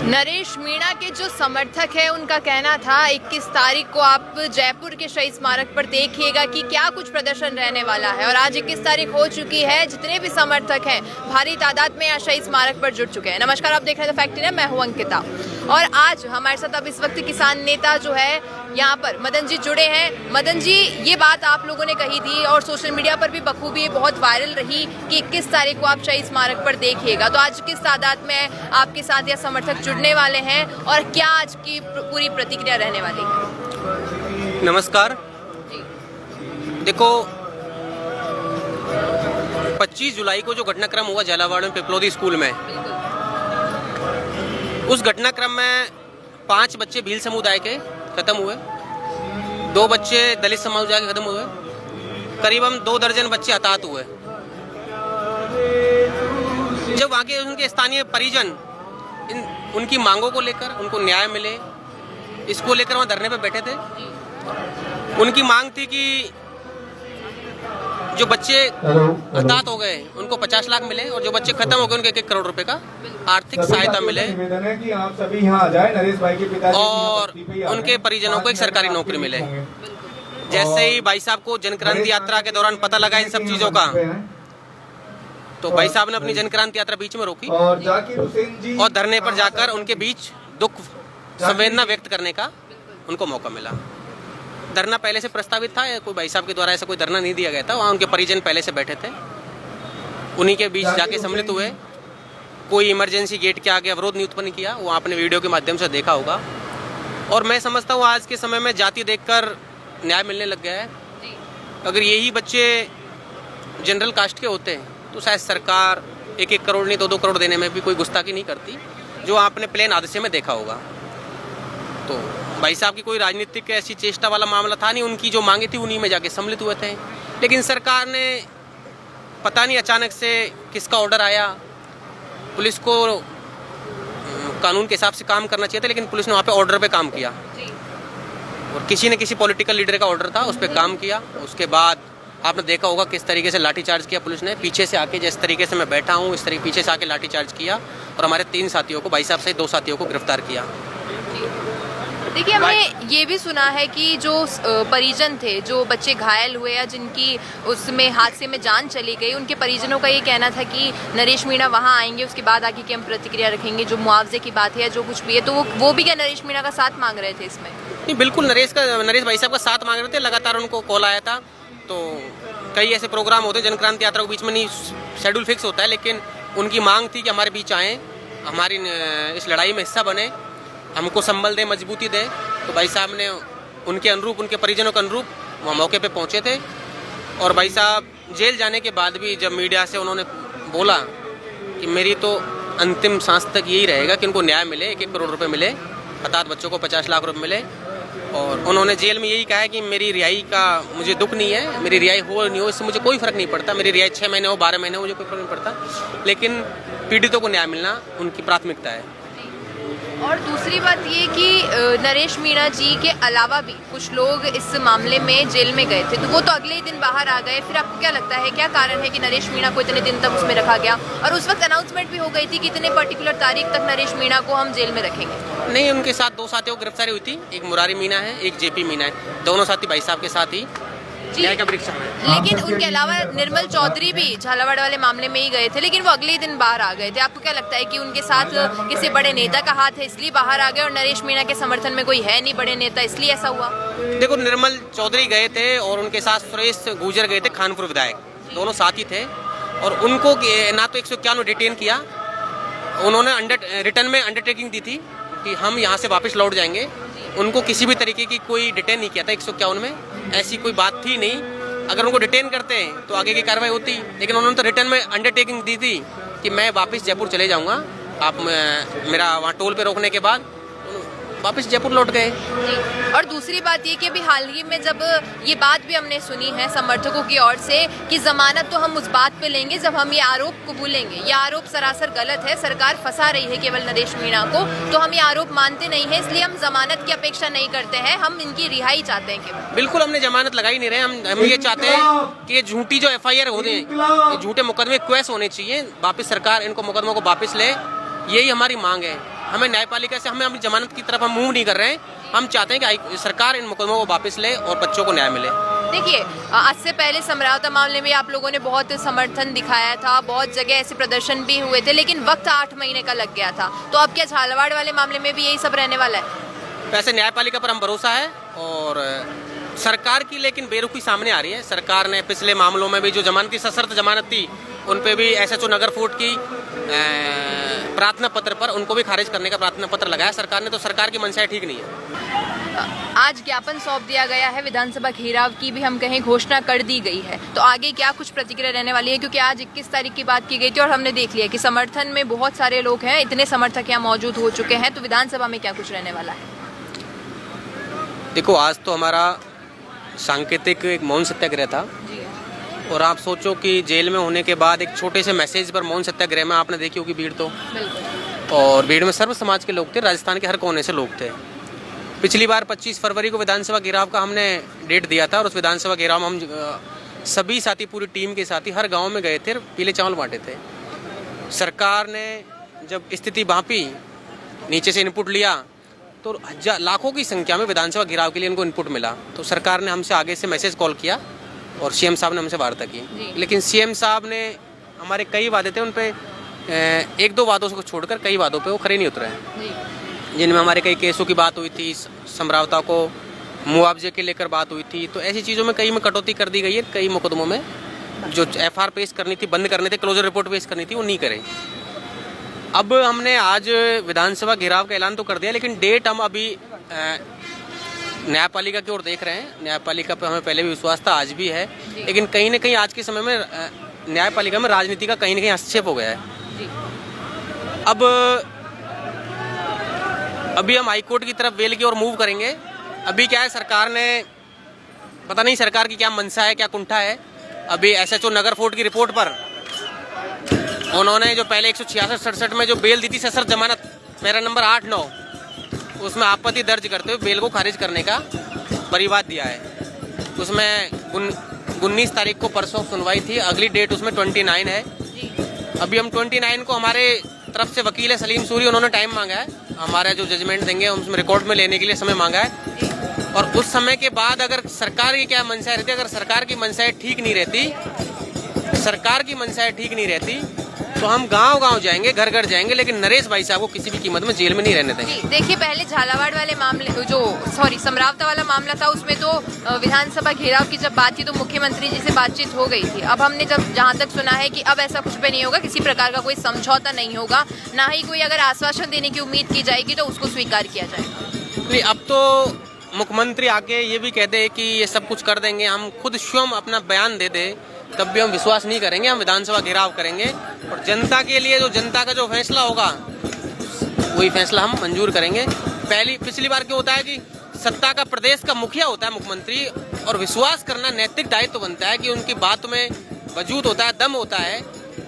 नरेश मीणा के जो समर्थक हैं उनका कहना था 21 तारीख को आप जयपुर के शहीद स्मारक पर देखिएगा कि क्या कुछ प्रदर्शन रहने वाला है। और आज 21 तारीख हो चुकी है। जितने भी समर्थक हैं भारी तादाद में यहाँ शहीद स्मारक पर जुट चुके हैं। नमस्कार, आप देख रहे हैं द फैक्ट, मैं हूँ अंकिता और आज हमारे साथ अब इस वक्त किसान नेता जो है यहाँ पर मदन जी जुड़े हैं। मदन जी, ये बात आप लोगों ने कही थी और सोशल मीडिया पर भी बखूबी बहुत वायरल रही कि 21 तारीख को आप शहीद स्मारक पर देखिएगा, तो आज किस तादाद में आपके साथ या समर्थक जुड़ने वाले हैं और क्या आज की पूरी प्रतिक्रिया रहने वाली है? नमस्कार जी। देखो, 25 जुलाई को जो घटनाक्रम हुआ झालावाड़ में पिपलोदी स्कूल में, उस घटनाक्रम में 5 बच्चे भील समुदाय के खत्म हुए, 2 बच्चे दलित समुदाय के खत्म हुए, करीबन 2 दर्जन बच्चे हताहत हुए। जब वहाँ के उनके स्थानीय परिजन उनकी मांगों को लेकर, उनको न्याय मिले, इसको लेकर वहाँ धरने पे बैठे थे। उनकी मांग थी कि जो बच्चे हताहत हो गए उनको 50 लाख मिले और जो बच्चे खत्म हो गए उनके 1 करोड़ रुपए का आर्थिक सहायता मिले कि आप सभी यहाँ आ जाए, नरेश भाई के पिताजी और उनके परिजनों को एक सरकारी नौकरी मिले। जैसे ही भाई साहब को जनक्रांति यात्रा के दौरान पता लगा इन सब चीजों का, तो भाई साहब ने अपनी जनक्रांति यात्रा बीच में रोकी और धरने पर जाकर उनके बीच दुख संवेदना व्यक्त करने का उनको मौका मिला। धरना पहले से प्रस्तावित था, कोई भाई साहब के द्वारा ऐसा कोई धरना नहीं दिया गया था। वहाँ उनके परिजन पहले से बैठे थे, उन्हीं के बीच जाके सम्मिलित हुए। कोई इमरजेंसी गेट के आगे अवरोध नहीं उत्पन्न किया, वो आपने वीडियो के माध्यम से देखा होगा। और मैं समझता हूँ आज के समय में जाति देखकर न्याय मिलने लग गया है। अगर यही बच्चे जनरल कास्ट के होते तो शायद सरकार 1-1 करोड़ नहीं 2-2 करोड़ देने में भी कोई गुस्ताखी नहीं करती, जो आपने प्लेन हादसे में देखा होगा। तो भाई साहब की कोई राजनीतिक ऐसी चेष्टा वाला मामला था नहीं, उनकी जो मांगे थी उन्हीं में जाके सम्मिलित हुए थे। लेकिन सरकार ने पता नहीं अचानक से किसका ऑर्डर आया, पुलिस को कानून के हिसाब से काम करना चाहिए था, लेकिन पुलिस ने वहाँ पे ऑर्डर पे काम किया और किसी न किसी पॉलिटिकल लीडर का ऑर्डर था, उस पर काम किया। उसके बाद आपने देखा होगा किस तरीके से लाठीचार्ज किया पुलिस ने। पीछे से आके जिस तरीके से मैं बैठा हूँ इस तरीके पीछे से आके लाठीचार्ज किया और हमारे 3 साथियों को, भाई साहब से 2 साथियों को गिरफ्तार किया। देखिए, हमने ये भी सुना है कि जो परिजन थे, जो बच्चे घायल हुए या जिनकी उसमें हादसे में जान चली गई, उनके परिजनों का ये कहना था कि नरेश मीणा वहाँ आएंगे, उसके बाद आगे की हम प्रतिक्रिया रखेंगे, जो मुआवजे की बात है या जो कुछ भी है। तो वो भी क्या नरेश मीणा का साथ मांग रहे थे इसमें? नहीं, बिल्कुल नरेश भाई साहब का साथ मांग रहे थे। लगातार उनको कॉल आया था। तो कई ऐसे प्रोग्राम होते हैं, जनक्रांति यात्रा के बीच में नहीं शेड्यूल फिक्स होता है, लेकिन उनकी मांग थी कि हमारे बीच आएँ, हमारी इस लड़ाई में हिस्सा बने, हमको संबल दे, मजबूती दे। तो भाई साहब ने उनके अनुरूप, उनके परिजनों के अनुरूप वहाँ मौके पे पहुँचे थे। और भाई साहब जेल जाने के बाद भी जब मीडिया से उन्होंने बोला कि मेरी तो अंतिम सांस तक यही रहेगा कि उनको न्याय मिले, 1-1 करोड़ रुपए मिले, हताहत बच्चों को 50 लाख रुपए मिले। और उन्होंने जेल में यही कहा है कि मेरी रिहाई का मुझे दुख नहीं है, मेरी रिहाई हो नहीं हो इससे मुझे कोई फ़र्क नहीं पड़ता, मेरी रिहाई 6 महीने हो 12 महीने हो मुझे कोई फ़र्क नहीं पड़ता, लेकिन पीड़ितों को न्याय मिलना उनकी प्राथमिकता है। और दूसरी बात ये कि नरेश मीणा जी के अलावा भी कुछ लोग इस मामले में जेल में गए थे, तो वो तो अगले ही दिन बाहर आ गए। फिर आपको क्या लगता है, क्या कारण है कि नरेश मीणा को इतने दिन तक उसमें रखा गया? और उस वक्त अनाउंसमेंट भी हो गई थी कि इतने पर्टिकुलर तारीख तक नरेश मीणा को हम जेल में रखेंगे। नहीं, उनके साथ 2 साथियों को गिरफ्तारी हुई थी, एक मुरारी मीणा है, एक जेपी मीणा है। दोनों साथी भाई साहब के साथ ही न्याय का परीक्षा में। लेकिन उनके अलावा निर्मल चौधरी भी झालावाड़ वाले मामले में ही गए थे, लेकिन वो अगले ही दिन बाहर आ गए थे। आपको क्या लगता है कि उनके साथ किसी बड़े नेता का हाथ है इसलिए बाहर आ गए, और नरेश मीणा के समर्थन में कोई है नहीं बड़े नेता, इसलिए ऐसा हुआ? देखो, निर्मल चौधरी गए थे और उनके साथ सुरेश गुर्जर गए थे, खानपुर विधायक, दोनों साथी थे। और उनको ना तो 151 डिटेन किया, उन्होंने रिटर्न में अंडरटेकिंग दी थी कि हम यहाँ से वापस लौट जाएंगे। उनको किसी भी तरीके की कोई डिटेन नहीं किया था 151 में, ऐसी कोई बात थी नहीं। अगर उनको डिटेन करते तो आगे की कार्रवाई होती, लेकिन उन्होंने तो रिटर्न में अंडरटेकिंग दी थी कि मैं वापस जयपुर चले जाऊँगा, आप मेरा वहाँ टोल पे रोकने के बाद वापस जयपुर लौट गए। और दूसरी बात ये कि अभी हाल ही में जब ये बात भी हमने सुनी है समर्थकों की ओर से कि जमानत तो हम उस बात पे लेंगे जब हम ये आरोप कबूलेंगे, ये आरोप सरासर गलत है, सरकार फंसा रही है केवल नरेश मीणा को, तो हम ये आरोप मानते नहीं है, इसलिए हम जमानत की अपेक्षा नहीं करते हैं, हम इनकी रिहाई चाहते हैं केवल। बिल्कुल, हमने जमानत लगा ही नहीं रहे। हम ये चाहते हैं कि ये झूठी जो FIR हो रही है, झूठे मुकदमे क्वेश होने चाहिए, वापस सरकार इनको मुकदमों को वापस ले, यही हमारी मांग है। हमें न्यायपालिका से हमें अपनी जमानत की तरफ हम मूव नहीं कर रहे हैं। हम चाहते हैं कि सरकार इन मुकदमों को वापस ले और बच्चों को न्याय मिले। देखिए, आज से पहले समरावता मामले में आप लोगों ने बहुत समर्थन दिखाया था, बहुत जगह ऐसे प्रदर्शन भी हुए थे, लेकिन वक्त 8 महीने का लग गया था। तो अब क्या झालावाड़ वाले मामले में भी यही सब रहने वाला है? वैसे न्यायपालिका पर हम भरोसा है और सरकार की लेकिन बेरुखी सामने आ रही है। सरकार ने पिछले मामलों में भी जो जमानत थी, सशर्त जमानत थी, उन पे भी SHO नगर फूट की प्रार्थना पत्र पर उनको भी खारिज करने का प्रार्थना पत्र लगाया सरकार ने। तो सरकार की मंशा ठीक नहीं है। आज ज्ञापन सौंप दिया गया है, विधानसभा घेराव की भी हम कहें घोषणा कर दी गई है, तो आगे क्या कुछ प्रतिक्रिया रहने वाली है? क्योंकि आज 21 तारीख की बात की गई थी और हमने देख लिया कि समर्थन में बहुत सारे लोग हैं, इतने समर्थक यहाँ मौजूद हो चुके हैं, तो विधानसभा में क्या कुछ रहने वाला है? देखो, आज तो हमारा सांकेतिक एक मौन सत्याग्रह था और आप सोचो कि जेल में होने के बाद एक छोटे से मैसेज पर मौन सत्याग्रह में आपने देखी होगी भीड़, तो और भीड़ में सर्व समाज के लोग थे, राजस्थान के हर कोने से लोग थे। पिछली बार 25 फरवरी को विधानसभा घेराव का हमने डेट दिया था और उस विधानसभा घेराव में हम सभी साथी पूरी टीम के साथी हर गांव में गए थे, पीले चावल बांटे थे। सरकार ने जब स्थिति भांपी, नीचे से इनपुट लिया, तो लाखों की संख्या में विधानसभा घेराव के लिए इनको इनपुट मिला। तो सरकार ने हमसे आगे से मैसेज कॉल किया और CM साहब ने हमसे वार्ता की। लेकिन CM साहब ने हमारे कई वादे थे, उन पे 1-2 वादों को छोड़कर कई वादों पे वो खरे नहीं उतरे हैं, जिनमें हमारे कई केसों की बात हुई थी, समरावता को मुआवजे के लेकर बात हुई थी। तो ऐसी चीज़ों में कई में कटौती कर दी गई है। कई मुकदमों में जो FR पेश करनी थी, बंद करने थे, क्लोजर रिपोर्ट पेश करनी थी, वो नहीं करे। अब हमने आज विधानसभा घेराव का ऐलान तो कर दिया, लेकिन डेट हम अभी न्यायपालिका की ओर देख रहे हैं। न्यायपालिका पे हमें पहले भी विश्वास था, आज भी है, लेकिन कहीं ना कहीं आज के समय में न्यायपालिका में राजनीति का कहीं ना कहीं हस्तक्षेप हो गया है। अब अभी हम हाईकोर्ट की तरफ बेल की ओर मूव करेंगे। अभी क्या है, सरकार ने पता नहीं सरकार की क्या मंशा है, क्या कुंठा है। अभी SHO नगर फूट की रिपोर्ट पर उन्होंने जो पहले 166-67 में जो बेल दी थी, सशर्त जमानत, पैरा नंबर 8-9, उसमें आपत्ति दर्ज करते हुए बेल को खारिज करने का परिवाद दिया है। उसमें 19 तारीख को परसों सुनवाई थी, अगली डेट उसमें 29 है। अभी हम 29 को हमारे तरफ से वकील है सलीम सूरी, उन्होंने टाइम मांगा है, हमारा जो जजमेंट देंगे उसमें रिकॉर्ड में लेने के लिए समय मांगा है। और उस समय के बाद अगर सरकार की क्या मंशा रहती, अगर सरकार की मंशाएं ठीक नहीं रहती, सरकार की मंशाएं ठीक नहीं रहती, तो हम गांव-गांव जाएंगे, घर-घर जाएंगे, लेकिन नरेश भाई साहब को किसी भी कीमत में जेल में नहीं रहने देंगे। देखिए, पहले झालावाड़ वाले मामले समरावता वाला मामला था, उसमें तो विधानसभा घेराव की जब बात थी तो मुख्यमंत्री जी से बातचीत हो गई थी। अब हमने जहाँ तक सुना है कि अब ऐसा कुछ भी नहीं होगा, किसी प्रकार का कोई समझौता नहीं होगा, ना ही कोई अगर आश्वासन देने की उम्मीद की जाएगी तो उसको स्वीकार किया जाएगा। नहीं, अब तो मुख्यमंत्री आके ये भी कहते हैं कि ये सब कुछ कर देंगे, हम खुद स्वयं अपना बयान दे दे तब भी हम विश्वास नहीं करेंगे, हम विधानसभा घेराव करेंगे और जनता के लिए जो जनता का जो फैसला होगा वही फैसला हम मंजूर करेंगे। पिछली बार क्यों होता है कि सत्ता का प्रदेश का मुखिया होता है मुख्यमंत्री, और विश्वास करना नैतिक दायित्व बनता है कि उनकी बात में वजूद होता है, दम होता है,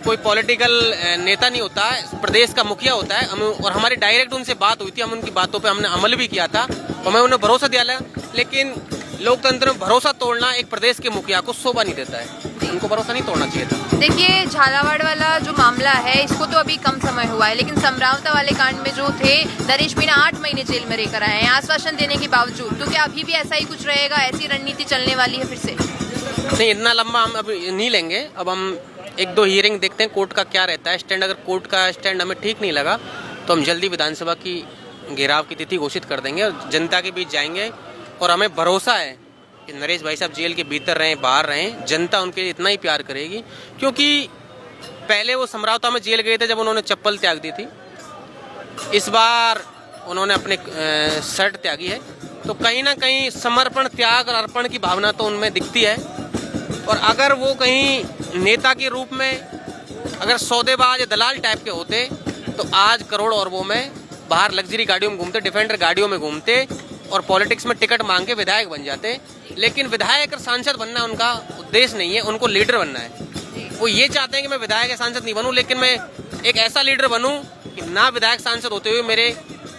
कोई पॉलिटिकल नेता नहीं होता है, प्रदेश का मुखिया होता है। और हमारी डायरेक्ट उनसे बात हुई थी, हम उनकी बातों पे हमने अमल भी किया था, तो हमें उन्हें भरोसा दिया। लेकिन लोकतंत्र में भरोसा तोड़ना एक प्रदेश के मुखिया को शोभा नहीं देता है, उनको भरोसा नहीं तोड़ना चाहिए था। देखिए, झालावाड़ वाला जो मामला है, इसको तो अभी कम समय हुआ है, लेकिन समरावता वाले कांड में जो थे, नरेश मीणा 8 महीने जेल में रहकर आए हैं आश्वासन देने के बावजूद। तो क्या अभी भी ऐसा ही कुछ रहेगा, ऐसी रणनीति चलने वाली है फिर से? नहीं, इतना लंबा हम अभी नहीं लेंगे। अब हम 1-2 हियरिंग देखते हैं कोर्ट का क्या रहता है स्टैंड। अगर कोर्ट का स्टैंड हमें ठीक नहीं लगा तो हम जल्दी विधानसभा की घेराव की तिथि घोषित कर देंगे और जनता के बीच जाएंगे। और हमें भरोसा है कि नरेश भाई साहब जेल के भीतर रहें, बाहर रहें, जनता उनके लिए इतना ही प्यार करेगी। क्योंकि पहले वो समरावता में जेल गए थे जब उन्होंने चप्पल त्याग दी थी, इस बार उन्होंने अपने शर्ट त्यागी है, तो कहीं ना कहीं समर्पण, त्याग और अर्पण की भावना तो उनमें दिखती है। और अगर वो कहीं नेता के रूप में अगर सौदेबाज दलाल टाइप के होते तो आज करोड़ अरबों में बाहर लग्जरी गाड़ियों में घूमते, डिफेंडर गाड़ियों में घूमते और पॉलिटिक्स में टिकट मांग के विधायक बन जाते। लेकिन विधायक और सांसद बनना उनका उद्देश्य नहीं है, उनको लीडर बनना है। वो ये चाहते हैं कि मैं विधायक या सांसद नहीं बनूं, लेकिन मैं एक ऐसा लीडर बनूं कि ना विधायक सांसद होते हुए मेरे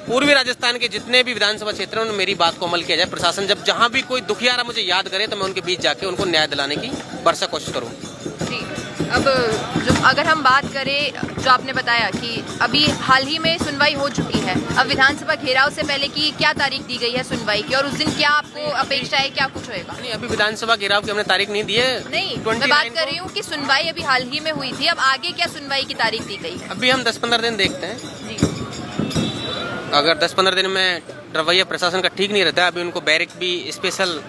पूर्वी राजस्थान के जितने भी विधानसभा क्षेत्र हैं उनमें मेरी बात को अमल किया जाए। प्रशासन जब जहाँ भी कोई दुखियारा मुझे याद करे तो मैं उनके बीच जाके उनको न्याय दिलाने की भरसक कोशिश करूँ। अब जो अगर हम बात करें, जो आपने बताया कि अभी हाल ही में सुनवाई हो चुकी है, अब विधानसभा घेराव से पहले की क्या तारीख दी गई है सुनवाई की, और उस दिन क्या आपको अपेक्षा है, क्या कुछ होएगा? नहीं, अभी विधानसभा घेराव की हमने तारीख नहीं दी है। नहीं, मैं बात कर रही हूँ कि सुनवाई अभी हाल ही में हुई थी, अब आगे क्या सुनवाई की तारीख दी गई है? अभी हम 10-15 दिन देखते हैं। जी, अगर 10-15 दिन में रवैया प्रशासन का ठीक नहीं रहता है, अभी उनको बैरिक भी स्पेशल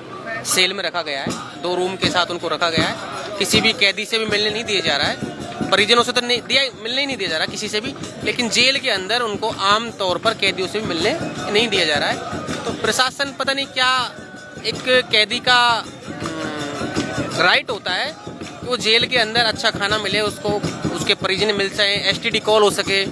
सेल में रखा गया है, 2 रूम के साथ उनको रखा गया है। किसी भी कैदी से भी मिलने नहीं दिया जा रहा है, परिजनों से तो मिलने ही नहीं दिया जा रहा किसी से भी, लेकिन जेल के अंदर उनको आम तौर पर कैदियों से भी मिलने नहीं दिया जा रहा है। तो प्रशासन पता नहीं क्या, एक कैदी का राइट होता है कि वो जेल के अंदर अच्छा खाना मिले उसको, उसके परिजन मिल सके, STD कॉल हो सके,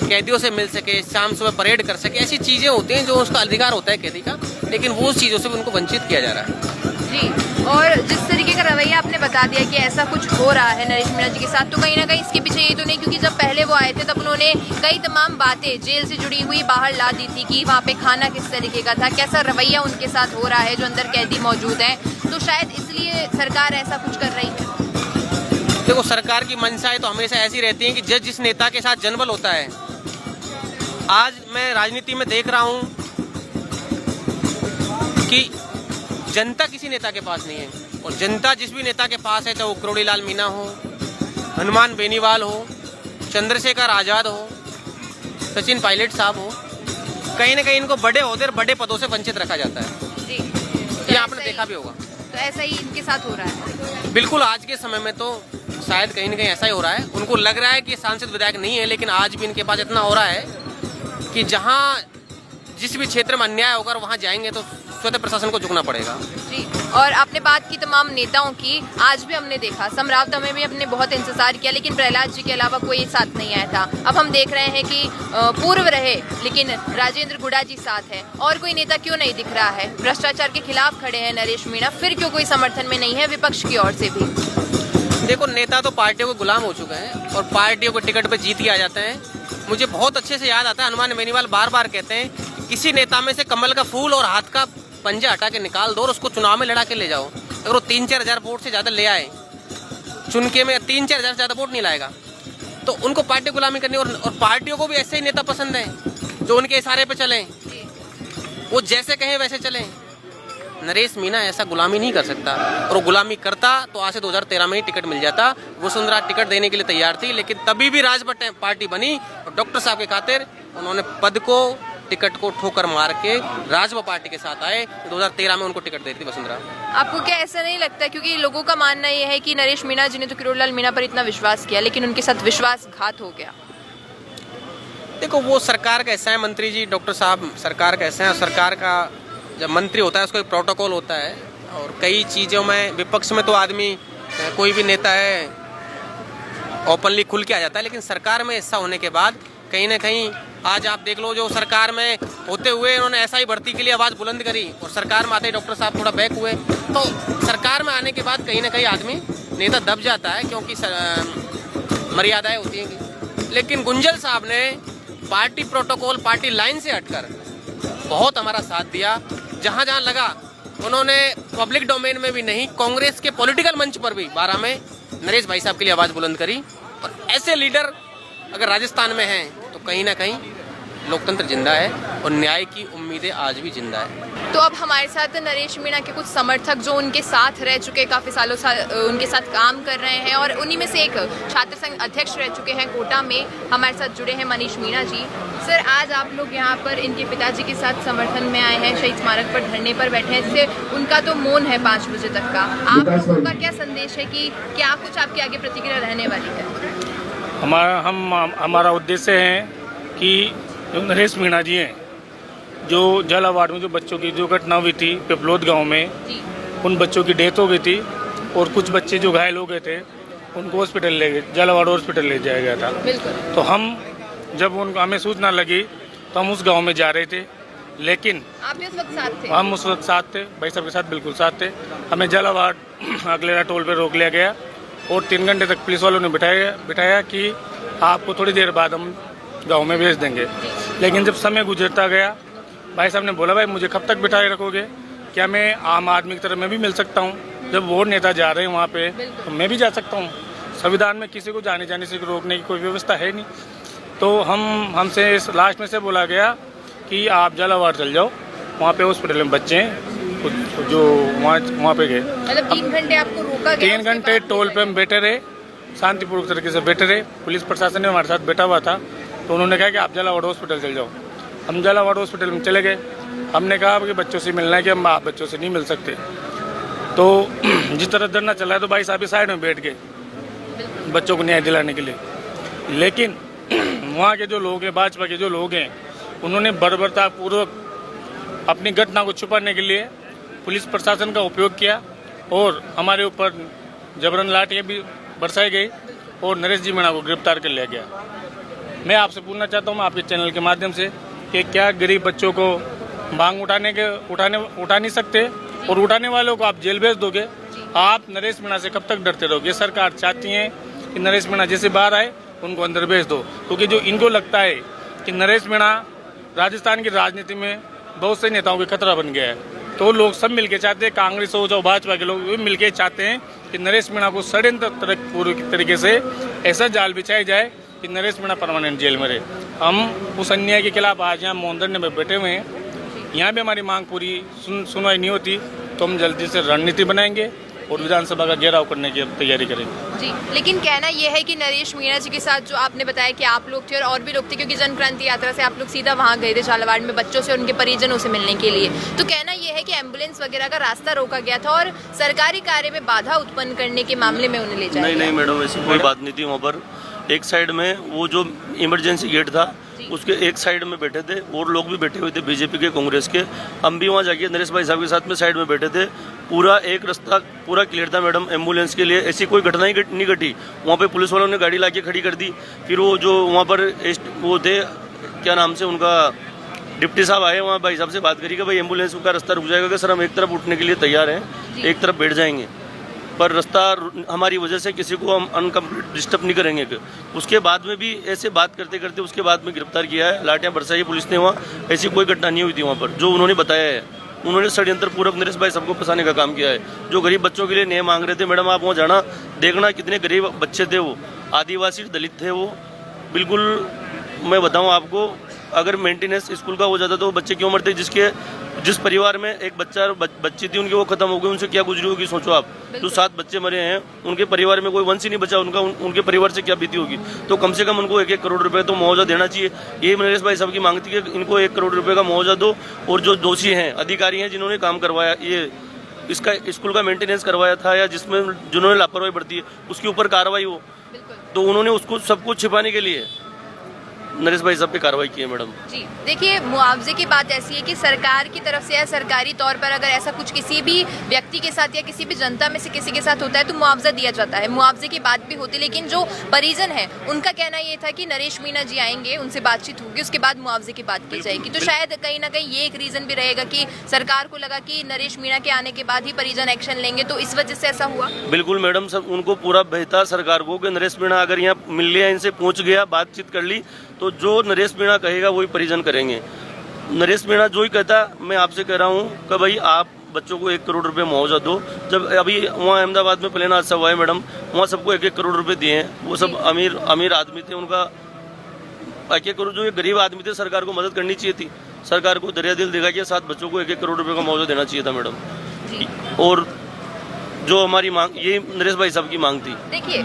कैदियों से मिल सके, शाम सुबह परेड कर सके, ऐसी चीज़ें होती हैं जो उसका अधिकार होता है कैदी का, लेकिन वो उस चीज़ों से भी उनको वंचित किया जा रहा है। जी, और जिस तरीके का रवैया आपने बता दिया कि ऐसा कुछ हो रहा है नरेश मीणा जी के साथ, तो कहीं ना कहीं इसके पीछे ये तो नहीं, क्योंकि जब पहले वो आए थे तब उन्होंने कई तमाम बातें जेल से जुड़ी हुई बाहर ला दी थी कि वहाँ पे खाना किस तरीके का था, कैसा रवैया उनके साथ हो रहा है जो अंदर कैदी मौजूद हैं, तो शायद इसलिए सरकार ऐसा कुछ कर रही है। देखो, सरकार की मंशाएं तो हमेशा ऐसी रहती हैं कि जिस नेता के साथ जनबल होता है, आज मैं राजनीति में देख रहा हूं कि जनता किसी नेता के पास नहीं है, और जनता जिस भी नेता के पास है, चाहे वो करोड़ीलाल मीणा हो, हनुमान बेनीवाल हो, चंद्रशेखर आजाद हो, सचिन पायलट साहब हो, कहीं ना कहीं इनको बड़े ओहदे और बड़े पदों से वंचित रखा जाता है। जी, ये आपने देखा भी होगा। तो ऐसा ही इनके साथ हो रहा है। बिल्कुल, आज के समय में तो शायद कहीं ना कहीं ऐसा ही हो रहा है। उनको लग रहा है कि सांसद विधायक नहीं है, लेकिन आज भी इनके पास इतना हो रहा है कि जहाँ जिस भी क्षेत्र में अन्याय होगा वहाँ जाएंगे तो स्वतः प्रशासन को झुकना पड़ेगा। जी, और आपने बात की तमाम नेताओं की, आज भी हमने देखा समरावता में भी हमने बहुत इंतजार किया, लेकिन प्रहलाद जी के अलावा कोई साथ नहीं आया था। अब हम देख रहे हैं कि पूर्व रहे लेकिन राजेंद्र गुड़ा जी साथ है, और कोई नेता क्यों नहीं दिख रहा है? भ्रष्टाचार के खिलाफ खड़े हैं नरेश मीणा, फिर क्यों कोई समर्थन में नहीं है विपक्ष की ओर से भी? देखो, नेता तो पार्टियों को गुलाम हो चुके हैं और पार्टियों को टिकट पे जीत के आ जाते हैं। मुझे बहुत अच्छे से याद आता है, हनुमान बेनीवाल बार बार कहते हैं कि किसी नेता में से कमल का फूल और हाथ का पंजा हटा के निकाल दो और उसको चुनाव में लड़ा के ले जाओ। अगर वो 3-4 हज़ार वोट से ज़्यादा ले आए, चुनके में 3-4 हज़ार से ज़्यादा वोट नहीं लाएगा, तो उनको पार्टी गुलामी करनी। और पार्टियों को भी ऐसे ही नेता पसंद है जो उनके इशारे पे चलें, वो जैसे कहें वैसे चलें। नरेश मीणा ऐसा गुलामी नहीं कर सकता, और वो गुलामी करता तो आज से 2013 में ही टिकट मिल जाता। वसुंधरा टिकट देने के लिए तैयार थी, लेकिन तभी भी राजपट पार्टी बनी और डॉक्टर साहब के खातिर उन्होंने पद को, टिकट को ठोकर मार के राजपा पार्टी के साथ आए। 2013 में उनको टिकट देती वसुंधरा। आपको क्या ऐसा नहीं लगता, क्योंकि लोगों का मानना यह है कि नरेश मीणा जी ने तो करोड़ीलाल मीणा पर इतना विश्वास किया, लेकिन उनके साथ विश्वासघात हो गया? देखो, वो सरकार का हिस्सा है, मंत्री जी डॉक्टर साहब सरकार का हिस्सा है, और सरकार का जब मंत्री होता है उसको एक प्रोटोकॉल होता है, और कई चीज़ों में विपक्ष में तो आदमी, कोई भी नेता है, ओपनली खुल के आ जाता है, लेकिन सरकार में हिस्सा होने के बाद कहीं ना कहीं आज आप देख लो, जो सरकार में होते हुए उन्होंने ऐसा ही भर्ती के लिए आवाज़ बुलंद करी, और सरकार में आते ही डॉक्टर साहब थोड़ा बैक हुए, तो सरकार में आने के बाद कहीं ना कहीं आदमी नेता दब जाता है, क्योंकि मर्यादाएं होती हैं। लेकिन गुंजल साहब ने पार्टी प्रोटोकॉल, पार्टी लाइन से हटकर बहुत हमारा साथ दिया। जहाँ जहाँ लगा उन्होंने पब्लिक डोमेन में भी नहीं, कांग्रेस के पॉलिटिकल मंच पर भी 12 में नरेश भाई साहब के लिए आवाज़ बुलंद करी। और ऐसे लीडर अगर राजस्थान में हैं तो कहीं ना कहीं लोकतंत्र जिंदा है और न्याय की उम्मीदें आज भी जिंदा है। तो अब हमारे साथ नरेश मीणा के कुछ समर्थक जो उनके साथ रह चुके, काफ़ी सालों उनके साथ काम कर रहे हैं, और उन्हीं में से एक छात्र संघ अध्यक्ष रह चुके हैं कोटा में, हमारे साथ जुड़े हैं मनीष मीणा जी। सर, आज आप लोग यहाँ पर इनके पिताजी के साथ समर्थन में आए हैं, शहीद स्मारक पर धरने पर बैठे हैं, जिससे उनका तो मौन है 5 बजे तक का। आप लोगों का क्या संदेश है कि क्या कुछ आपके आगे प्रतिक्रिया रहने वाली है? हमारा उद्देश्य है कि जो नरेश मीणा जी हैं, जो जल अवार्ड में जो बच्चों की जो घटना हुई थी पिपलोद गांव में, उन बच्चों की डेथ हो गई थी, और कुछ बच्चे जो घायल हो गए थे उनको हॉस्पिटल ले गए, जल अवार्ड हॉस्पिटल ले जाया गया था। तो हम जब हमें सूचना लगी तो हम उस गांव में जा रहे थे, लेकिन आप भी उस वक्त साथ थे? हम उस वक्त साथ थे, भाई साहब के साथ बिल्कुल साथ थे। हमें जल अवार्ड अगलेरा टोल पर रोक लिया गया, और 3 घंटे तक पुलिस वालों ने बिठाया कि आपको थोड़ी देर बाद हम गांव में भेज देंगे। लेकिन जब समय गुजरता गया, भाई साहब ने बोला, भाई मुझे कब तक बिठाए रखोगे, क्या मैं आम आदमी की तरह मैं भी मिल सकता हूँ? जब वो नेता जा रहे हैं वहाँ पे तो मैं भी जा सकता हूँ। संविधान में किसी को जाने से रोकने की कोई व्यवस्था है नहीं। तो हमसे लास्ट में से बोला गया कि आप झालावाड़ चल जाओ, वहाँ पे हॉस्पिटल में बच्चे हैं जो वहाँ पे गए। मतलब 3 घंटे आपको रोका गया? 3 घंटे टोल पे हम बैठे रहे, शांतिपूर्वक तरीके से बैठे रहे। पुलिस प्रशासन ने हमारे साथ बैठा हुआ था, तो उन्होंने कहा कि आप झालावाड़ हॉस्पिटल चल जाओ। हम झालावाड़ हॉस्पिटल में चले गए। हमने कहा कि बच्चों से मिलना है कि हम आप बच्चों से नहीं मिल सकते। तो जिस तरह धरना चल रहा है तो भाई साहब साइड में बैठ गए बच्चों को न्याय दिलाने के लिए। लेकिन वहाँ के जो लोग हैं, भाजपा के जो लोग हैं, उन्होंने बर्बरतापूर्वक अपनी घटना को छुपाने के लिए पुलिस प्रशासन का उपयोग किया और हमारे ऊपर जबरन लाठियाँ भी बरसाई गई और नरेश जी मीणा को गिरफ्तार कर लिया गया। मैं आपसे पूछना चाहता हूँ आपके चैनल के माध्यम से कि क्या गरीब बच्चों को मांग उठा नहीं सकते और उठाने वालों को आप जेल भेज दोगे? आप नरेश मीणा से कब तक डरते रहोगे? सरकार चाहती है कि नरेश मीणा जैसे बाहर आए उनको अंदर भेज दो, क्योंकि जो इनको लगता है कि नरेश मीणा राजस्थान की राजनीति में बहुत से नेताओं के खतरा बन गया है, तो लोग सब मिलके चाहते हैं, कांग्रेस हो चाहे भाजपा के लोग भी मिलके चाहते हैं कि नरेश मीणा को षड्यंत्र पूर्व तरीके से ऐसा जाल बिछाया जाए कि नरेश मीणा परमानेंट जेल में रहे। हम उस अन्याय के खिलाफ आज यहाँ मौन धरने में बैठे हुए हैं। यहाँ भी हमारी मांग पूरी सुनवाई नहीं होती तो हम जल्दी से रणनीति बनाएंगे और विधानसभा का घेराव करने की तैयारी करेंगे। जी, लेकिन कहना यह है कि नरेश मीणा जी के साथ जो आपने बताया कि आप लोग थे और भी लोग थे, क्योंकि जन क्रांति यात्रा से आप लोग सीधा वहाँ गए थे झालावाड़ में बच्चों से और उनके परिजनों से मिलने के लिए, तो कहना यह है कि एम्बुलेंस वगैरह का रास्ता रोका गया था और सरकारी कार्य में बाधा उत्पन्न करने के मामले में उन्हें ले जाया गया। नहीं मैडम, ऐसी कोई बात नहीं थी। वहाँ पर एक साइड में वो जो इमरजेंसी गेट था उसके एक साइड में बैठे थे और लोग भी बैठे हुए थे बीजेपी के, कांग्रेस के। हम भी वहाँ जाके नरेश भाई साहब के साथ में साइड में बैठे थे। पूरा एक रास्ता पूरा क्लियर था मैडम एम्बुलेंस के लिए। ऐसी कोई घटना ही नहीं घटी। वहाँ पे पुलिस वालों ने गाड़ी लाके खड़ी कर दी। फिर वो जो वहाँ पर वो थे, क्या नाम से उनका, डिप्टी साहब आए, वहाँ भाई साहब से बात करी कि भाई एम्बुलेंस का रास्ता रुक जाएगा कि सर हम एक तरफ उठने के लिए तैयार हैं, एक तरफ बैठ जाएंगे, पर रास्ता हमारी वजह से किसी को हम अनकम्प्लीट डिस्टर्ब नहीं करेंगे। उसके बाद में भी ऐसे बात करते करते उसके बाद में गिरफ्तार किया है, लाठियाँ बरसाई पुलिस ने। वहाँ ऐसी कोई घटना नहीं हुई थी। वहाँ पर जो उन्होंने बताया है, उन्होंने षड्यंत्र पूर्वक नरेश भाई सबको फंसाने का काम किया है। जो गरीब बच्चों के लिए न्याय मांग रहे थे, मैडम आप वहाँ जाना, देखना कितने गरीब बच्चे थे, वो आदिवासी दलित थे। वो बिल्कुल, मैं बताऊँ आपको, अगर मेंटेनेंस स्कूल का हो जाता तो वो बच्चे क्यों मरते? जिस परिवार में एक बच्ची थी उनकी वो खत्म हो गई, उनसे क्या गुजरी होगी सोचो आप। जो 7 बच्चे मरे हैं उनके परिवार में कोई वंश ही नहीं बचा, उनके परिवार से क्या बीती होगी। तो कम से कम उनको 1-1 करोड़ रुपए तो मुआवजा देना चाहिए। ये नरेश भाई साहब की मांग थी कि इनको 1 करोड़ रुपए का मुआवजा दो और जो दोषी हैं, अधिकारी हैं जिन्होंने काम करवाया, ये इसका स्कूल का मेंटेनेंस करवाया था या जिन्होंने लापरवाही बरती है, उसके ऊपर कार्रवाई हो। तो उन्होंने उसको सब कुछ छिपाने के लिए नरेश भाई साहब पे कार्रवाई की है मैडम। जी, देखिए, मुआवजे की बात ऐसी है कि सरकार की तरफ से या सरकारी तौर पर अगर ऐसा कुछ किसी भी व्यक्ति के साथ या किसी भी जनता में से किसी के साथ होता है तो मुआवजा दिया जाता है, मुआवजे की बात भी होती है। लेकिन जो परिजन है उनका कहना ये था कि नरेश मीणा जी आएंगे, उनसे बातचीत होगी, उसके बाद मुआवजे की बात की जाएगी। तो शायद कहीं ना कहीं ये एक रीजन भी रहेगा कि सरकार को लगा कि नरेश मीणा के आने के बाद ही परिजन एक्शन लेंगे, तो इस वजह से ऐसा हुआ। बिल्कुल मैडम, सब उनको पूरा बेहतर सरकार को कि नरेश मीणा अगर यहाँ मिल लिया, इनसे पहुँच गया, बातचीत कर ली, तो जो नरेश मीणा कहेगा वही परिजन करेंगे। नरेश मीणा जो ही कहता, मैं आपसे कह रहा हूँ कि भाई आप बच्चों को 1 करोड़ रुपए मुआवजा दो। जब अभी वहाँ अहमदाबाद में प्लेन हादसा हुआ है मैडम, वहाँ सबको 1-1 करोड़ रुपए दिए हैं। वो सब अमीर आदमी थे, उनका 1-1 करोड़, जो ये गरीब आदमी थे, सरकार को मदद करनी चाहिए थी। सरकार को दरिया दिल दिखा के 7 बच्चों को 1-1 करोड़ रुपए का मुआवजा देना चाहिए था मैडम। और जो हमारी मांग, ये नरेश भाई साहब की मांग थी। देखिए,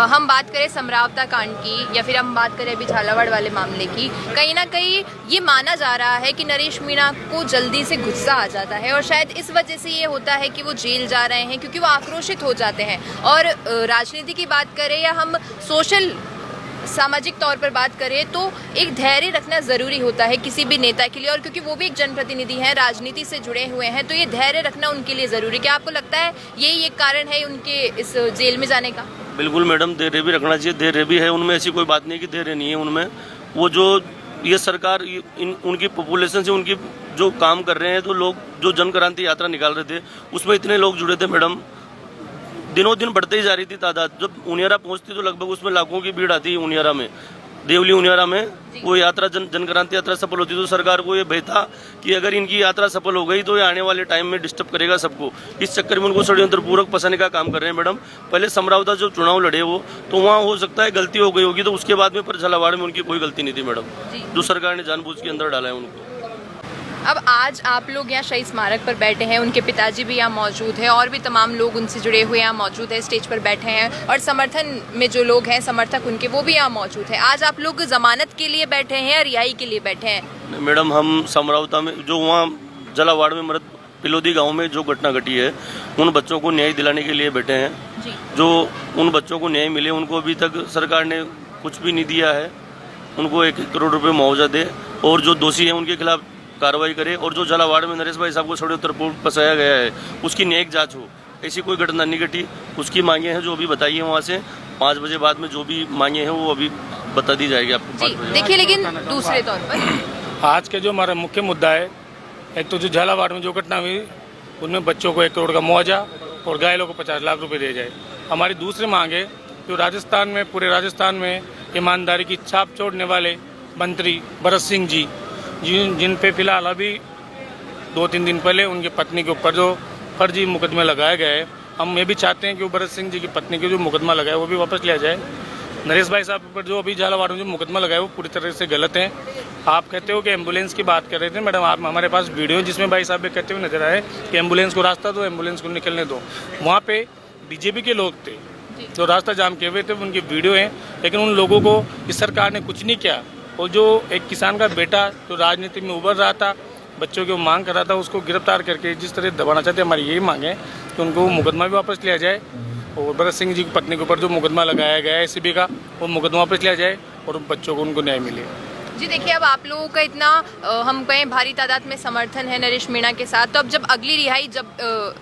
हम बात करें समरावता कांड की या फिर हम बात करें अभी झालावाड़ वाले मामले की, कहीं ना कहीं ये माना जा रहा है कि नरेश मीणा को जल्दी से गुस्सा आ जाता है और शायद इस वजह से ये होता है कि वो जेल जा रहे हैं, क्योंकि वो आक्रोशित हो जाते हैं। और राजनीति की बात करें या हम सोशल सामाजिक तौर पर बात करें तो एक धैर्य रखना ज़रूरी होता है किसी भी नेता के लिए, और क्योंकि वो भी एक जनप्रतिनिधि हैं, राजनीति से जुड़े हुए हैं, तो ये धैर्य रखना उनके लिए ज़रूरी। क्या आपको लगता है यही एक कारण है उनके इस जेल में जाने का? बिल्कुल मैडम, धैर्य भी रखना चाहिए, धैर्य भी है उनमें, ऐसी कोई बात नहीं कि धैर्य नहीं है उनमें। वो जो ये सरकार उनकी पॉपुलेशन से उनकी जो काम कर रहे हैं, तो लोग जो जन क्रांति यात्रा निकाल रहे थे उसमें इतने लोग जुड़े थे मैडम, दिनों दिन बढ़ते ही जा रही थी तादाद। जब उनियारा पहुंचती तो लगभग उसमें लाखों की भीड़ आती है उनियारा में। देवली उनियारा में वो यात्रा जनक्रांति यात्रा सफल होती तो सरकार को ये भय था कि अगर इनकी यात्रा सफल हो गई तो ये आने वाले टाइम में डिस्टर्ब करेगा सबको। इस चक्कर में उनको षड्यंत्र पूर्वक फंसाने का काम कर रहे हैं मैडम। पहले समरावता जो चुनाव लड़े वो तो वहाँ हो सकता है गलती हो गई होगी, तो उसके बाद में पर झालावाड़ में उनकी कोई गलती नहीं थी मैडम, जो सरकार ने जानबूझ के अंदर डाला है उनको। अब आज आप लोग यहाँ शहीद स्मारक पर बैठे हैं, उनके पिताजी भी यहाँ मौजूद हैं और भी तमाम लोग उनसे जुड़े हुए यहाँ मौजूद हैं, स्टेज पर बैठे हैं और समर्थन में जो लोग हैं समर्थक उनके वो भी यहाँ मौजूद हैं। आज आप लोग जमानत के लिए बैठे हैं या रिहाई के लिए बैठे हैं? मैडम हम समरावता में जो वहाँ झालावाड़ में मृत पिलोदी गांव में जो घटना घटी है उन बच्चों को न्याय दिलाने के लिए बैठे हैं जी। जो उन बच्चों को न्याय मिले, उनको अभी तक सरकार ने कुछ भी नहीं दिया है, उनको 1 करोड़ रुपए मुआवजा दे और जो दोषी है उनके खिलाफ कार्रवाई करे और जो झालावाड़ में नरेश भाई साहब को षड्यंत्रपूर्ण फंसाया गया है उसकी न्यायिक जांच हो। ऐसी कोई घटना नहीं घटी, उसकी मांगे हैं जो अभी बताई है, वहाँ से 5 बजे बाद में जो भी मांगे हैं वो अभी बता दी जाएगी आपको। देखिए, लेकिन दूसरे तौर पर आज के जो हमारा मुख्य मुद्दा है, एक तो जो झालावाड़ में जो घटना हुई उनमें बच्चों को 1 करोड़ का मुआवजा और घायलों को 50 लाख रुपए दिए जाए। हमारी दूसरी मांग है जो राजस्थान में, पूरे राजस्थान में ईमानदारी की छाप छोड़ने वाले मंत्री भरत सिंह जी जिन पे फिलहाल अभी 2-3 दिन पहले उनकी पत्नी के ऊपर जो फर्जी मुकदमा लगाया गया है, हम ये भी चाहते हैं कि वो भरत सिंह जी की पत्नी के जो मुकदमा लगाया वो भी वापस लिया जाए। नरेश भाई साहब पर जो अभी झालावाड़ में जो मुकदमा लगाया वो पूरी तरह से गलत है। आप कहते हो कि एम्बुलेंस की बात कर रहे थे मैडम, आप हमारे पास वीडियो है जिसमें भाई साहब भी कहते हुए नजर आए कि एम्बुलेंस को रास्ता दो, एम्बुलेंस को निकलने दो। वहाँ पे बीजेपी के लोग थे जो रास्ता जाम किए हुए थे, उनकी वीडियो है, लेकिन उन लोगों को इस सरकार ने कुछ नहीं किया। और जो एक किसान का बेटा जो राजनीति में उभर रहा था, बच्चों की मांग कर रहा था, उसको गिरफ्तार करके जिस तरह दबाना चाहते हैं, हमारी यही मांग है कि उनको मुकदमा भी वापस लिया जाए और भरत सिंह जी की पत्नी के ऊपर जो मुकदमा लगाया गया है एसीबी का, वो मुकदमा वापस लिया जाए और बच्चों को उनको न्याय मिले। जी देखिए, अब आप लोगों का इतना हम कहें भारी तादाद में समर्थन है नरेश मीणा के साथ, तो अब जब अगली रिहाई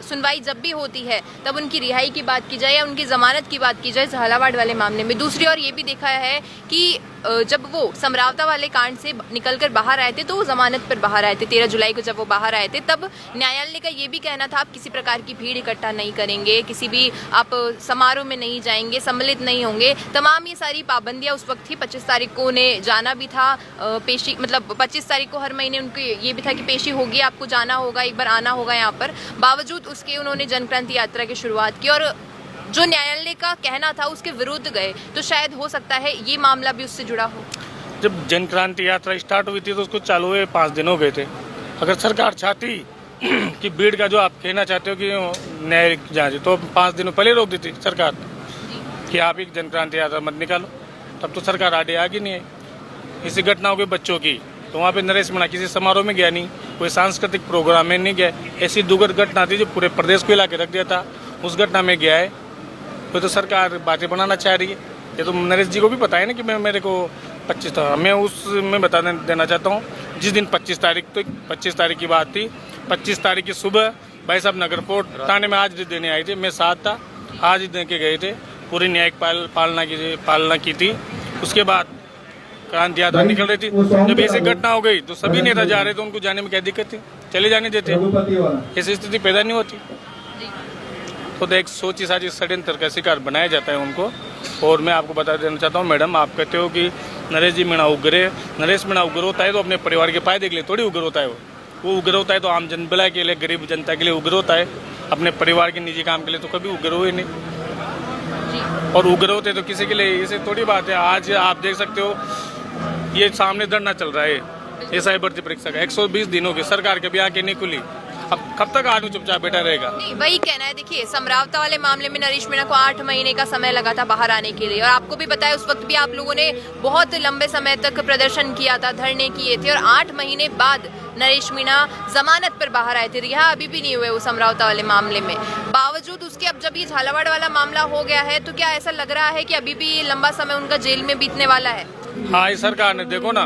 सुनवाई जब भी होती है तब उनकी रिहाई की बात की जाए या उनकी जमानत की बात की जाए झालावाड़ वाले मामले में। दूसरी ओर ये भी देखा है कि जब वो समरावता वाले कांड से निकलकर बाहर आए थे तो वो जमानत पर बाहर आए थे। 13 जुलाई को जब वो बाहर आए थे तब न्यायालय का ये भी कहना था आप किसी प्रकार की भीड़ इकट्ठा नहीं करेंगे, किसी भी आप समारोह में नहीं जाएंगे, सम्मिलित नहीं होंगे। तमाम ये सारी पाबंदियां उस वक्त थी। 25 तारीख को उन्हें जाना भी था पेशी, मतलब 25 तारीख को हर महीने उनके ये भी था कि पेशी होगी, आपको जाना होगा, एक बार आना होगा यहाँ पर। बावजूद उसके उन्होंने जनक्रांति यात्रा की शुरुआत की और जो न्यायालय का कहना था उसके विरुद्ध गए, तो शायद हो सकता है ये मामला भी उससे जुड़ा हो। जब जनक्रांति यात्रा स्टार्ट हुई थी तो उसको चालू हुए 5 दिन हो गए थे। अगर सरकार चाहती कि भीड़ का जो आप कहना चाहते हो कि न्यायिक जांच, तो 5 दिनों पहले रोक देती सरकार कि आप एक जनक्रांति यात्रा मत निकालो, तब तो सरकार आगे आगे नहीं है। इसी घटना हो गई बच्चों की, तो वहाँ पे नरेश मीणा किसी समारोह में गया नहीं, कोई सांस्कृतिक प्रोग्राम में नहीं गया। ऐसी दुखद घटना थी जो पूरे प्रदेश को हिला के रख दिया था, उस घटना में गया है। तो सरकार बातें बनाना चाह रही है। ये तो नरेश जी को भी पता है ना कि मेरे को 25 था, मैं उसमें बता देना चाहता हूँ। जिस दिन 25 तारीख की बात थी, 25 तारीख की सुबह भाई साहब नगरकोट थाने में आज देने आए थे, मैं साथ था, आज दे के गए थे, पूरी न्यायिक पालना की थी। उसके बाद क्रांति यात्रा निकल रही थी, जब ऐसी घटना हो गई तो सभी नेता जा रहे थे, उनको जाने में क्या दिक्कत थी, चले जाने देते, ऐसी स्थिति पैदा नहीं होती। तो एक सोची साची षड्यंत्र का शिकार बनाया जाता है उनको। और मैं आपको बता देना चाहता हूँ मैडम, आप कहते हो कि नरेश मीणा उग्र होता है तो अपने परिवार के फायदे के लिए थोड़ी उग्र होता है। वो उग्र होता है तो आम जनता के लिए, गरीब जनता के लिए उग्र होता है, अपने परिवार के निजी काम के लिए तो कभी उग्र हुए नहीं। और उग्र होते तो किसी के लिए ऐसे थोड़ी बात है। आज आप देख सकते हो ये सामने धरना चल रहा है एसआई भर्ती परीक्षा का, 120 दिनों की सरकार कभी आके नहीं खुली। अब कब तक आदमी चुपचाप बैठा रहेगा? नहीं, वही कहना है। देखिए, समरावता वाले मामले में नरेश मीणा को 8 महीने का समय लगा था बाहर आने के लिए, और आपको भी बताया उस वक्त भी आप लोगों ने बहुत लंबे समय तक प्रदर्शन किया था, धरने किए थे, और 8 महीने बाद नरेश मीणा जमानत पर बाहर आए थे। रिहा अभी भी नहीं हुए वो समरावता वाले मामले में। बावजूद उसके अब जब ये झालावाड़ वाला मामला हो गया है तो क्या ऐसा लग रहा है कि अभी भी लंबा समय उनका जेल में बीतने वाला है? हाँ, इस सरकार ने देखो ना,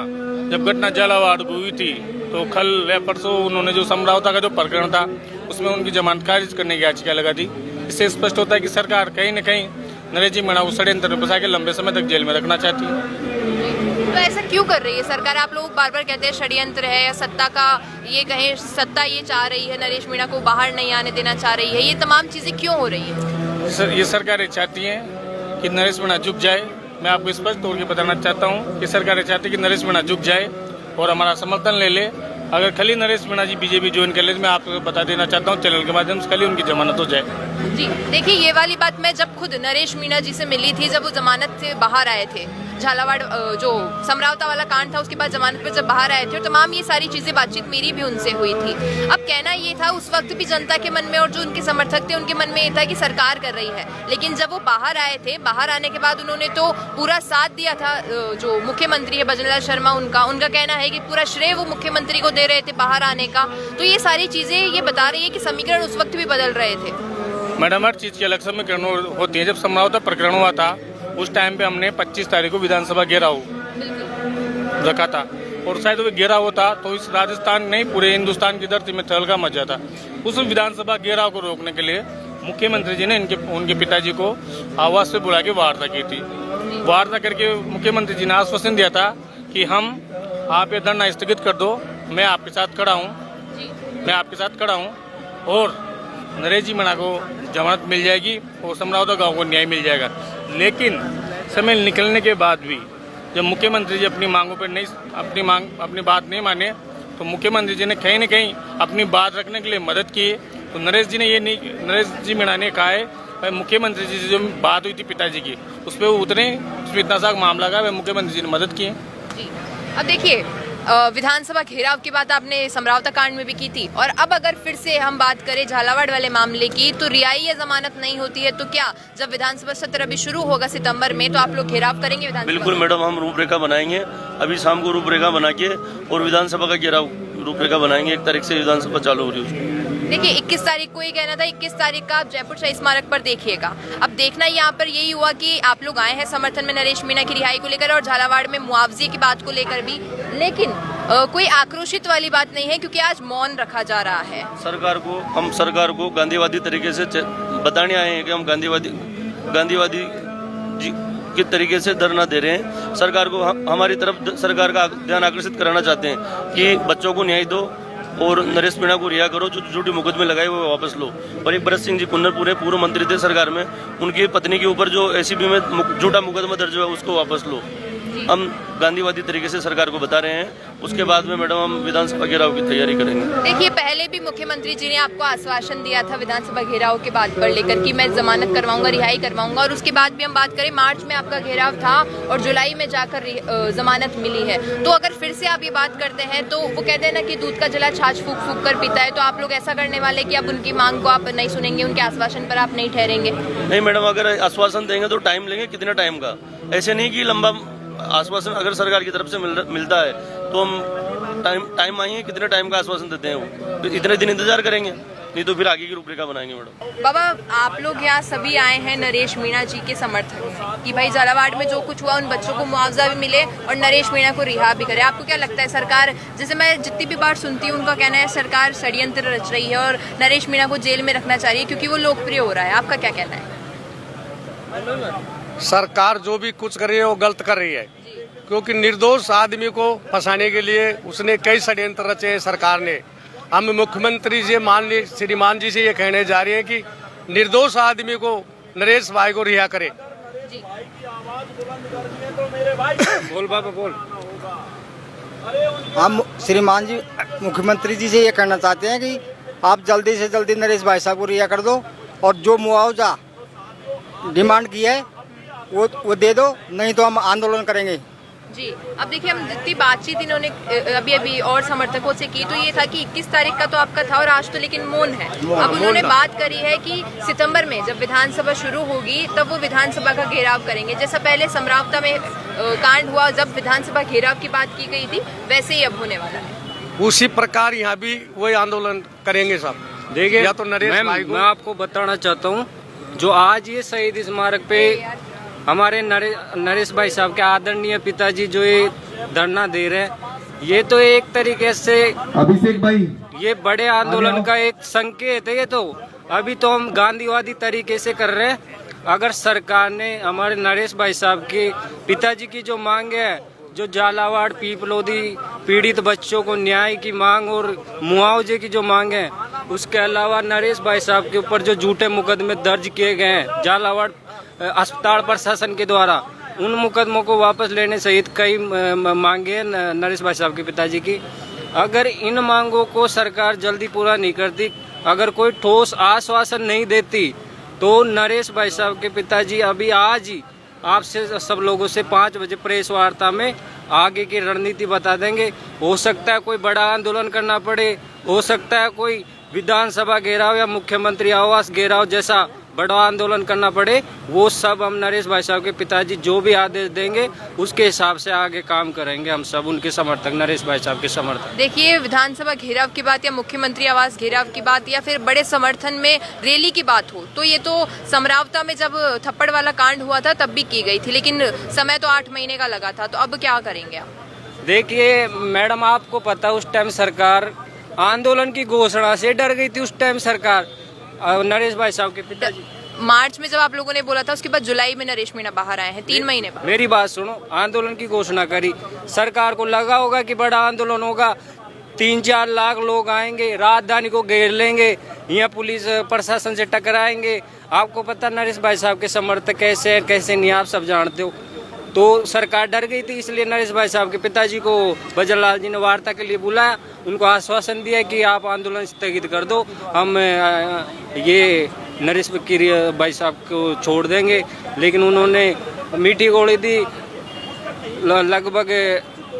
जब घटना झालावाड़ को हुई थी तो कल या परसों उन्होंने जो समरावता का जो प्रकरण था उसमें उनकी जमानत खारिज करने की याचिका लगा दी। इससे स्पष्ट होता है कि सरकार कहीं न कहीं नरेश मीणा को षड्यंत्र में फंसा के लंबे समय तक जेल में रखना चाहती है। तो ऐसा क्यों कर रही है सरकार? आप लोग बार बार कहते हैं षड्यंत्र है, या सत्ता का ये कहें, सत्ता ये चाह रही है नरेश मीणा को बाहर नहीं आने देना चाह रही है, ये तमाम चीजें क्यों हो रही है? ये सरकारें चाहती हैं कि नरेश मीणा झुक जाए, मैं आपको स्पष्ट तौर पर बताना चाहता हूँ कि सरकार चाहती है कि नरेश मीणा झुक जाए और हमारा समर्थन ले ले। अगर खाली नरेश मीणा जी बीजेपी ज्वाइन कर ले तो मैं आपको बता देना चाहता हूँ चैनल के माध्यम से खाली उनकी जमानत हो जाए। जी देखिए, ये वाली बात मैं जब खुद नरेश मीणा जी से मिली थी, जब वो जमानत से बाहर आए थे, झालावाड़ जो समरावता वाला कांड था उसके बाद जमानत पर जब बाहर आए थे, और तमाम ये सारी चीजें बातचीत मेरी भी उनसे हुई थी। अब कहना ये था उस वक्त भी जनता के मन में और जो उनके समर्थक थे उनके मन में ये था कि सरकार कर रही है, लेकिन जब वो बाहर आए थे, बाहर आने के बाद उन्होंने तो पूरा साथ दिया था। जो मुख्यमंत्री है भजनलाल शर्मा, उनका कहना है कि पूरा श्रेय वो मुख्यमंत्री को दे रहे थे बाहर आने का। तो ये सारी चीजें ये बता रही है कि समीकरण उस वक्त भी बदल रहे थे। मैडम, हर चीज़ की अलग समीकरण होती है। जब समरावता प्रकरण हुआ था उस टाइम पे हमने 25 तारीख को विधानसभा घेराव रखा था, और शायद वो घेराव होता तो इस राजस्थान नहीं पूरे हिंदुस्तान की धरती में तहलका मच जाता। उस विधानसभा घेराव को रोकने के लिए मुख्यमंत्री जी ने उनके पिताजी को आवास से बुला के वार्ता की थी। वार्ता करके मुख्यमंत्री जी ने आश्वासन दिया था कि हम आप ये धरना स्थगित कर दो, मैं आपके साथ खड़ा हूँ और नरेश जी मीणा को जमानत मिल जाएगी और समरावता गांव को न्याय मिल जाएगा। लेकिन समय निकलने के बाद भी जब मुख्यमंत्री जी अपनी मांगों पर अपनी बात नहीं माने तो मुख्यमंत्री जी ने कहीं न कहीं अपनी बात रखने के लिए मदद की। तो नरेश जी मीणा ने कहा है मुख्यमंत्री जी से जो बात हुई थी पिताजी की उस पर वो उतरे, उसमें इतना सा मामला का मुख्यमंत्री जी ने मदद की। अब देखिए, विधानसभा घेराव की बात आपने समरावता कांड में भी की थी, और अब अगर फिर से हम बात करें झालावाड़ वाले मामले की, तो रिहाई या जमानत नहीं होती है तो क्या जब विधानसभा सत्र अभी शुरू होगा सितंबर में तो आप लोग घेराव करेंगे विधानसभा? बिल्कुल मैडम, हम रूपरेखा बनाएंगे अभी शाम को, रूपरेखा बना के और विधानसभा का घेराव रूपरेखा बनाएंगे। 1 तारीख से विधानसभा चालू हो रही है। देखिए 21 तारीख को ये कहना था, 21 तारीख का आप जयपुर शहीद स्मारक पर देखिएगा। अब देखना यहाँ पर यही हुआ कि आप लोग आए हैं समर्थन में नरेश मीणा की रिहाई को लेकर और झालावाड़ में मुआवजे की बात को लेकर भी, लेकिन कोई आक्रोशित वाली बात नहीं है क्योंकि आज मौन रखा जा रहा है। हम सरकार को गांधीवादी तरीके से बताने आए हैं कि हम गांधीवादी के तरीके से धरना दे रहे हैं। सरकार को हमारी तरफ सरकार का ध्यान आकर्षित कराना चाहते हैं कि बच्चों को न्याय दो और नरेश मीणा को रिहा करो, जो झूठी मुकदमे लगाए वो वापस लो। और एक भरत सिंह जी कुन्नर पूर्व मंत्री थे सरकार में, उनकी पत्नी के ऊपर जो एसीबी में झूठा मुकदमा दर्ज हुआ उसको वापस लो। हम गांधीवादी तरीके से सरकार को बता रहे हैं। उसके बाद में मैडम हम विधानसभा घेराव की तैयारी करेंगे। देखिए, पहले भी मुख्यमंत्री जी ने आपको आश्वासन दिया था विधानसभा घेराव के बाद पर लेकर कि मैं जमानत करवाऊंगा, रिहाई करवाऊंगा, और उसके बाद भी हम बात करें मार्च में आपका घेराव था और जुलाई में जाकर जमानत मिली है। तो अगर फिर से आप ये बात करते हैं तो वो कहते हैं ना कि दूध का जला छाछ फूक फूक कर पीता है, तो आप लोग ऐसा करने वाले कि अब उनकी मांग को आप नहीं सुनेंगे, उनके आश्वासन पर आप नहीं ठहरेंगे? नहीं मैडम, अगर आश्वासन देंगे तो टाइम लेंगे। कितना टाइम का? ऐसे नहीं कि लंबा आश्वासन अगर सरकार की तरफ से मिलता है तो हम टाइम आएंगे, कितने टाइम का आश्वासन देते हैं वो, तो इतने दिन इंतजार करेंगे, नहीं तो फिर आगे की रूपरेखा बनाएंगे मैडम। बाबा, आप लोग यहाँ सभी आए हैं नरेश मीणा जी के समर्थन में कि भाई झालावाड़ में जो कुछ हुआ उन बच्चों को मुआवजा भी मिले और नरेश मीणा को रिहा भी करे। आपको क्या लगता है सरकार, जैसे मैं जितनी भी बार सुनती हूँ उनका कहना है सरकार षड्यंत्र रच रही है और नरेश मीणा को जेल में रखना चाह रही है क्योंकि वो लोकप्रिय हो रहा है, आपका क्या कहना है? सरकार जो भी कुछ कर रही है वो गलत कर रही है, क्योंकि निर्दोष आदमी को फंसाने के लिए उसने कई षड्यंत्र रचे हैं सरकार ने। हम मुख्यमंत्री जी माननीय श्रीमान जी से ये कहने जा रहे हैं कि निर्दोष आदमी को नरेश भाई को रिहा करे। बोल बाबा बोल। हम श्रीमान जी मुख्यमंत्री जी से ये कहना चाहते हैं कि आप जल्दी से जल्दी नरेश भाई साहब को रिहा कर दो और जो मुआवजा डिमांड की है वो दे दो, नहीं तो हम आंदोलन करेंगे। जी, अब देखिए, हम जितनी बातचीत इन्होंने अभी और समर्थकों से की तो ये था कि 21 तारीख का तो आपका था और आज तो लेकिन मौन है। अब उन्होंने बात करी है कि सितंबर में जब विधानसभा शुरू होगी तब वो विधानसभा का घेराव करेंगे। जैसा पहले समरावता में कांड हुआ जब विधानसभा घेराव की बात की गई थी, वैसे ही अब होने वाला है। उसी प्रकार यहाँ भी वही आंदोलन करेंगे सब। देखिए, या तो नरेश भाई मैं आपको बताना चाहता हूँ, जो आज ये शहीद स्मारक पे हमारे नरेश भाई साहब के आदरणीय पिताजी जो ये धरना दे रहे हैं, ये तो एक तरीके से अभिषेक भाई ये बड़े आंदोलन का एक संकेत है। ये तो अभी तो हम गांधीवादी तरीके से कर रहे हैं। अगर सरकार ने हमारे नरेश भाई साहब के पिताजी की जो मांग है, जो झालावाड़ पीपलोदी पीड़ित बच्चों को न्याय की मांग और मुआवजे की जो मांग है, उसके अलावा नरेश भाई साहब के ऊपर जो झूठे मुकदमे दर्ज किए गए हैं झालावाड़ अस्पताल प्रशासन के द्वारा, उन मुकदमों को वापस लेने सहित कई मांगे हैं नरेश भाई साहब के पिताजी की। अगर इन मांगों को सरकार जल्दी पूरा नहीं करती, अगर कोई ठोस आश्वासन नहीं देती, तो नरेश भाई साहब के पिताजी अभी आज ही आपसे सब लोगों से 5 बजे प्रेस वार्ता में आगे की रणनीति बता देंगे। हो सकता है कोई बड़ा आंदोलन करना पड़े, हो सकता है कोई विधानसभा घेराव या मुख्यमंत्री आवास घेराव जैसा बड़ा आंदोलन करना पड़े। वो सब हम नरेश भाई साहब के पिताजी जो भी आदेश देंगे उसके हिसाब से आगे काम करेंगे। हम सब उनके समर्थक, नरेश भाई साहब के समर्थक। देखिए, विधानसभा घेराव की बात या मुख्यमंत्री आवास घेराव की बात या फिर बड़े समर्थन में रैली की बात हो, तो ये तो समरावता में जब थप्पड़ वाला कांड हुआ था तब भी की गई थी, लेकिन समय तो 8 महीने का लगा था। तो अब क्या करेंगे आप? देखिए मैडम, आपको पता उस टाइम सरकार आंदोलन की घोषणा से डर गई थी। उस टाइम सरकार नरेश भाई साहब के पिताजी मार्च में जब आप लोगों ने बोला था, उसके बाद जुलाई में नरेश मीणा बाहर आए हैं, 3 महीने बाद। मेरी बात सुनो, आंदोलन की घोषणा करी, सरकार को लगा होगा कि बड़ा आंदोलन होगा, 3-4 लाख लोग आएंगे, राजधानी को घेर लेंगे, यहाँ पुलिस प्रशासन से टकराएंगे। आपको पता नरेश भाई साहब के समर्थक कैसे हैं कैसे नहीं, आप सब जानते हो। तो सरकार डर गई थी, इसलिए नरेश भाई साहब के पिताजी को बजरलाल जी ने वार्ता के लिए बुलाया, उनको आश्वासन दिया कि आप आंदोलन स्थगित कर दो, हम ये नरेश भाई साहब को छोड़ देंगे। लेकिन उन्होंने मीठी गोली दी, लगभग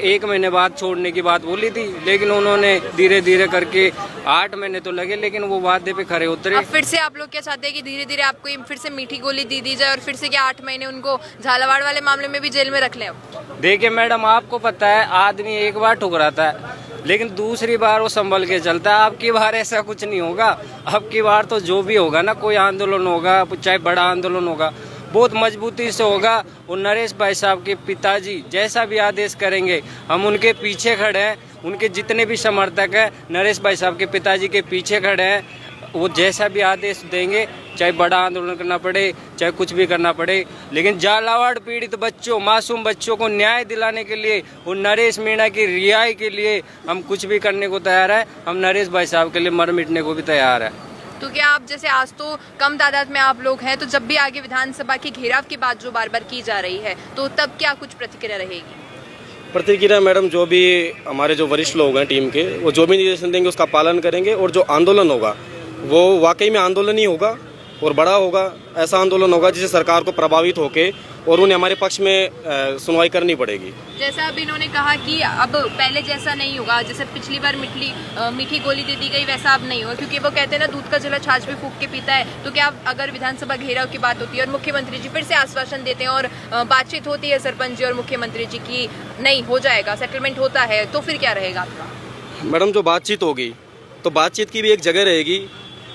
1 महीने बाद छोड़ने की बात बोली थी, लेकिन उन्होंने धीरे धीरे करके 8 महीने तो लगे, लेकिन वो वादे पे खरे उतरे। अब फिर से आप लोग क्या चाहते हैं कि धीरे धीरे आपको फिर से मीठी गोली दी जाए और फिर से क्या 8 महीने उनको झालावाड़ वाले मामले में भी जेल में रख लें? देखिए मैडम, आपको पता है आदमी एक बार ठुकराता है लेकिन दूसरी बार वो संभल के चलता है। अब की बार ऐसा कुछ नहीं होगा। अब की बार तो जो भी होगा ना, कोई आंदोलन होगा, चाहे बड़ा आंदोलन होगा, बहुत मजबूती से होगा। और नरेश भाई साहब के पिताजी जैसा भी आदेश करेंगे हम उनके पीछे खड़े हैं। उनके जितने भी समर्थक हैं नरेश भाई साहब के पिताजी के पीछे खड़े हैं। वो जैसा भी आदेश देंगे, चाहे बड़ा आंदोलन करना पड़े, चाहे कुछ भी करना पड़े, लेकिन झालावाड़ पीड़ित बच्चों, मासूम बच्चों को न्याय दिलाने के लिए और नरेश मीणा की रिहाई के लिए हम कुछ भी करने को तैयार है। हम नरेश भाई साहब के लिए मर मिटने को भी तैयार है। तो क्या आप जैसे आज तो कम तादाद में आप लोग हैं, तो जब भी आगे विधानसभा की घेराव की बात जो बार बार की जा रही है, तो तब क्या कुछ प्रतिक्रिया रहेगी? प्रतिक्रिया मैडम, जो भी हमारे जो वरिष्ठ लोग हैं टीम के, वो जो भी निर्देशन देंगे उसका पालन करेंगे। और जो आंदोलन होगा वो वाकई में आंदोलन ही होगा और बड़ा होगा। ऐसा आंदोलन होगा जिससे सरकार को प्रभावित होके और उन्हें हमारे पक्ष में सुनवाई करनी पड़ेगी। जैसा अब इन्होंने कहा कि अब पहले जैसा नहीं होगा, जैसे पिछली बार मीठी गोली दे दी गई वैसा अब नहीं होगा, क्योंकि वो कहते हैं ना, दूध का जला छाछ में फूंक के पीता है। तो क्या अगर विधानसभा घेराव की बात होती है और मुख्यमंत्री जी फिर से आश्वासन देते हैं और बातचीत होती है सरपंच जी और मुख्यमंत्री जी की, नहीं हो जाएगा, सेटलमेंट होता है, तो फिर क्या रहेगा आपका? मैडम, जो बातचीत होगी तो बातचीत की भी एक जगह रहेगी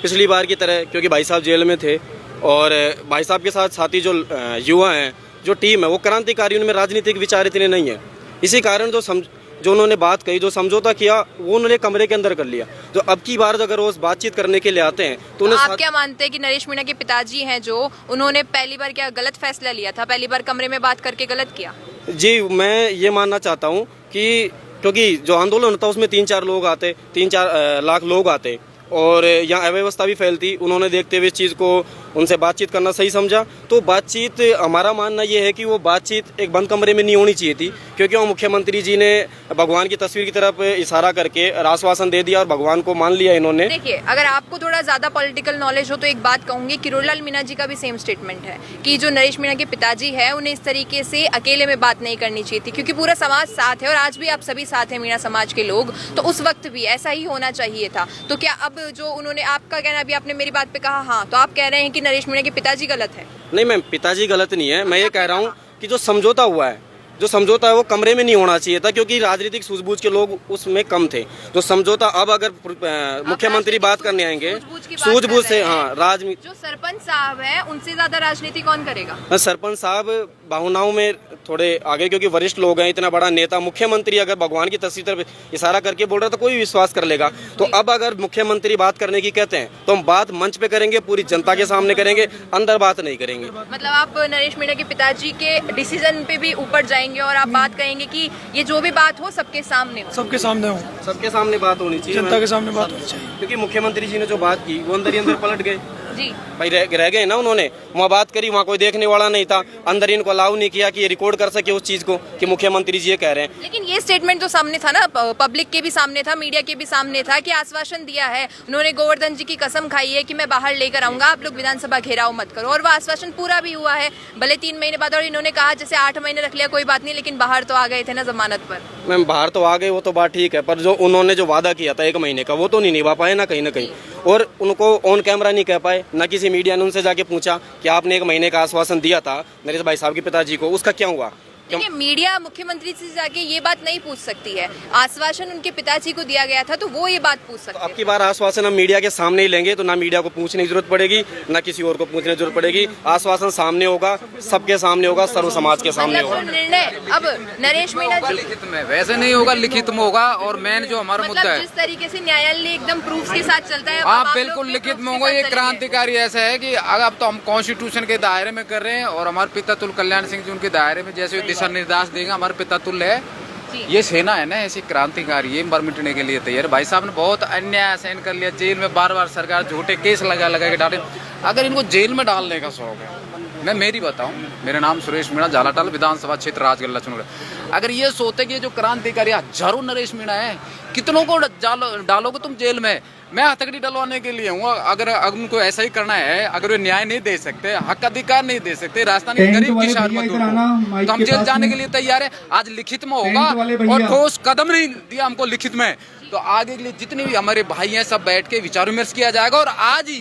पिछली बार की तरह, क्योंकि भाई साहब जेल में थे और भाई साहब के साथ साथी जो युवा हैं, जो टीम है, वो क्रांतिकारी, उनमें राजनीतिक विचार इतने नहीं है। इसी कारण जो उन्होंने बात कही, जो समझौता किया, वो उन्होंने कमरे के अंदर कर लिया। तो अब की बार अगर वो बातचीत करने के लिए आते हैं तो उन्हें आप क्या मानते हैं कि नरेश मीणा के पिताजी हैं जो, उन्होंने पहली बार क्या गलत फैसला लिया था, पहली बार कमरे में बात करके गलत किया? जी, मैं ये मानना चाहता हूँ कि क्योंकि जो आंदोलन होता है उसमें 3-4 लोग आते, 3-4 लाख लोग आते और यहाँ अव्यवस्था भी फैलती। उन्होंने देखते हुए इस चीज़ को, उनसे बातचीत करना सही समझा। तो बातचीत, हमारा मानना ये है कि वो बातचीत एक बंद कमरे में नहीं होनी चाहिए थी, क्योंकि वो मुख्यमंत्री जी ने भगवान की तस्वीर की तरफ इशारा करके आश्वासन दे दिया और भगवान को मान लिया इन्होंने। देखिए, अगर आपको थोड़ा ज्यादा पॉलिटिकल नॉलेज हो तो एक बात कहूंगी, किरोड़ीलाल मीणा जी का भी सेम स्टेटमेंट है कि जो नरेश मीणा के पिताजी है उन्हें इस तरीके से अकेले में बात नहीं करनी चाहिए थी, क्योंकि पूरा समाज साथ है और आज भी आप सभी साथ हैं, मीणा समाज के लोग, तो उस वक्त भी ऐसा ही होना चाहिए था। तो क्या अब जो उन्होंने, आपका कहना, अभी आपने मेरी बात पे कहा हाँ, तो आप कह रहे हैं कि नरेश मीणा के पिताजी गलत है? नहीं मैम, पिताजी गलत नहीं है। मैं ये कह रहा हूँ कि जो समझौता हुआ है, जो समझौता है वो कमरे में नहीं होना चाहिए था, क्योंकि राजनीतिक सूझबूझ के लोग उसमें कम थे। जो समझौता, अब अगर मुख्यमंत्री बात करने आएंगे सूझबूझ से, हाँ, जो सरपंच साहब है उनसे ज्यादा राजनीति कौन करेगा? सरपंच साहब भावनाओं में थोड़े आगे, क्योंकि वरिष्ठ लोग हैं, इतना बड़ा नेता, मुख्यमंत्री अगर भगवान की तस्वीर तरफ इशारा करके बोल रहा है तो कोई विश्वास कर लेगा। तो अब अगर मुख्यमंत्री बात करने की कहते हैं तो हम बात मंच पे करेंगे, पूरी जनता के सामने करेंगे, अंदर बात नहीं करेंगे। मतलब आप नरेश मीणा के पिताजी के डिसीजन पे भी ऊपर जाएंगे और आप बात कहेंगे कि ये जो भी बात हो सबके सामने हो? सबके सामने हो, सबके सामने बात होनी चाहिए, जनता के सामने बात होनी चाहिए। क्योंकि मुख्यमंत्री जी ने जो बात की वो अंदर ही अंदर पलट गए। जी। भाई रह गए ना, उन्होंने वहाँ बात करी, वहाँ कोई देखने वाला नहीं था, अंदर इनको अलाउ नहीं किया कि ये रिकॉर्ड कर सके उस चीज को कि मुख्यमंत्री जी ये कह रहे हैं। लेकिन ये स्टेटमेंट तो सामने था ना, पब्लिक के भी सामने था, मीडिया के भी सामने था कि आश्वासन दिया है उन्होंने, गोवर्धन जी की कसम खाई है कि मैं बाहर लेकर आऊंगा, आप लोग विधानसभा घेराव मत करो, और वो आश्वासन पूरा भी हुआ है, भले 3 महीने बाद। और इन्होंने कहा जैसे 8 महीने रख लिया कोई बात नहीं, लेकिन बाहर तो आ गए थे ना जमानत पर। मैम बाहर तो आ गए, वो तो बात ठीक है, पर जो उन्होंने जो वादा किया था 1 महीने का, वो तो नहीं निभा पाए ना कहीं, और उनको ऑन कैमरा नहीं कह पाए, ना किसी मीडिया ने उनसे जाके पूछा कि आपने 1 महीने का आश्वासन दिया था नरेश भाई साहब के पिताजी को, उसका क्या हुआ? देखिए, मीडिया मुख्यमंत्री से जाके ये बात नहीं पूछ सकती है, आश्वासन उनके पिताजी को दिया गया था तो वो ये बात पूछ सकते हैं। अब की बार आश्वासन हम मीडिया के सामने ही लेंगे, तो ना मीडिया को पूछने की जरूरत पड़ेगी, ना किसी और को पूछने की जरूरत पड़ेगी। आश्वासन सामने होगा, सबके सामने होगा, सर्व समाज के सामने होगा। निर्णय अब नरेश मीणा जी, लिखित में वैसे नहीं होगा, लिखित में होगा। और मेन जो हमारा मुद्दा है, जिस तरीके से न्यायालय एकदम प्रूफ के साथ चलता है, आप बिल्कुल लिखित में होगा। ये क्रांतिकारी ऐसा है कि अब तो हम कॉन्स्टिट्यूशन के दायरे में कर रहे हैं, और हमारे पिता तुल कल्याण सिंह जी उनके दायरे में जैसे दिशा निर्देश देगा, हमारे पिता तुल्य है। ये सेना है ना ऐसी क्रांतिकारी, ये मर मिटने के लिए तैयार। भाई साहब ने बहुत अन्याय सहन कर लिया, जेल में बार सरकार झूठे केस लगा के डाले। अगर इनको जेल में डालने का शौक है, मैं मेरी बताऊं, मेरा नाम सुरेश मीणा, झालाटाल विधानसभा क्षेत्र राजगढ़ चुनौर। अगर ये सोचते कि ये जो क्रांतिकारी हजारों नरेश मीणा है, कितनों को डालोगे तुम जेल में, मैं हथकड़ी डलवाने के लिए हूँ। अगर उनको ऐसा ही करना है, अगर वे न्याय नहीं दे सकते, हक अधिकार नहीं दे सकते, राजस्थान के गरीब किसान मजदूर को, तो हम जेल जाने के लिए तैयार है। आज लिखित में होगा और ठोस कदम नहीं दिया हमको लिखित में, तो आगे के लिए जितने भी हमारे भाई हैं सब बैठ के विचार विमर्श किया जाएगा, और आज ही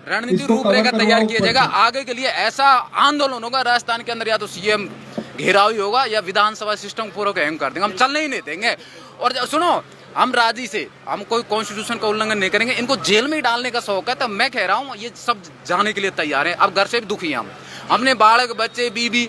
रणनीति रूपरेखा तैयार किया जाएगा। आगे के लिए ऐसा आंदोलन होगा राजस्थान के अंदर, या तो सीएम घेराव ही होगा या विधानसभा सिस्टम पूरा को हैंग कर देंगे, हम चलने ही नहीं देंगे। और सुनो, हम राजी से, हम कोई कॉन्स्टिट्यूशन का उल्लंघन नहीं करेंगे। इनको जेल में ही डालने का शौक है, तो मैं कह रहा हूँ ये सब जाने के लिए तैयार हैं। अब घर से भी दुखी हैं हम, हमने बालक बच्चे बीबी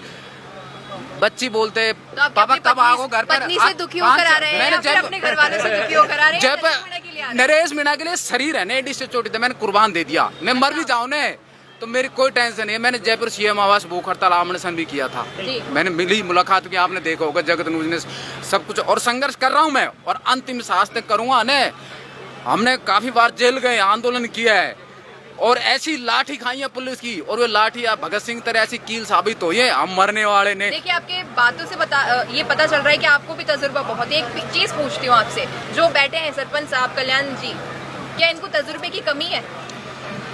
बच्ची बोलते तो पापा कब आओ घर पर। पत्नी से दुखी होकर आ रहे हैं, या अपने घर वालों से दुखी होकर आ रहे हैं? नरेश मीणा के लिए शरीर है, एडी से चोटी मैंने कुर्बान दे दिया, मैं मर भी जाऊँ न तो मेरी कोई टेंशन नहीं है। मैंने जयपुर सीएम आवास भूख हड़ताल आमने भी किया था, मैंने मिली मुलाकात की, आपने देखा होगा जगत न्यूज ने सब कुछ, और संघर्ष कर रहा हूँ मैं, और अंतिम सांस तक करूंगा न। हमने काफी बार जेल गए, आंदोलन किया है, और ऐसी लाठी खाई है पुलिस की, और वो लाठी आप भगत सिंह तरह ऐसी कील साबित हुई है, हम मरने वाले ने। देखिए, आपके बातों से ये पता चल रहा है कि आपको भी तजुर्बा बहुत है। एक चीज पूछती हूँ आपसे, जो बैठे हैं सरपंच साहब कल्याण जी, क्या इनको तजुर्बे की कमी है?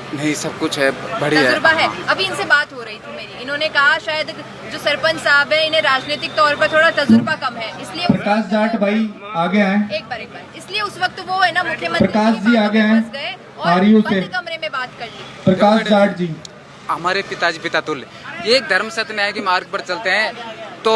नहीं, सब कुछ है, बढ़िया तजुर्बा है। अभी इनसे बात हो रही थी मेरी, इन्होंने कहा शायद जो सरपंच साहब है इन्हें राजनीतिक तौर पर थोड़ा तजुर्बा कम है, इसलिए प्रकाश जाट भाई आगे आए। एक बार इसलिए उस वक्त वो है ना मुख्यमंत्री प्रकाश जी आगे हैं, गए आरयू और से बंद कमरे में बात कर ली। प्रकाश जाट जी, हमारे पिताजी पिता तुल्य, ये एक धर्म सत्य न्याय के मार्ग पर चलते हैं, तो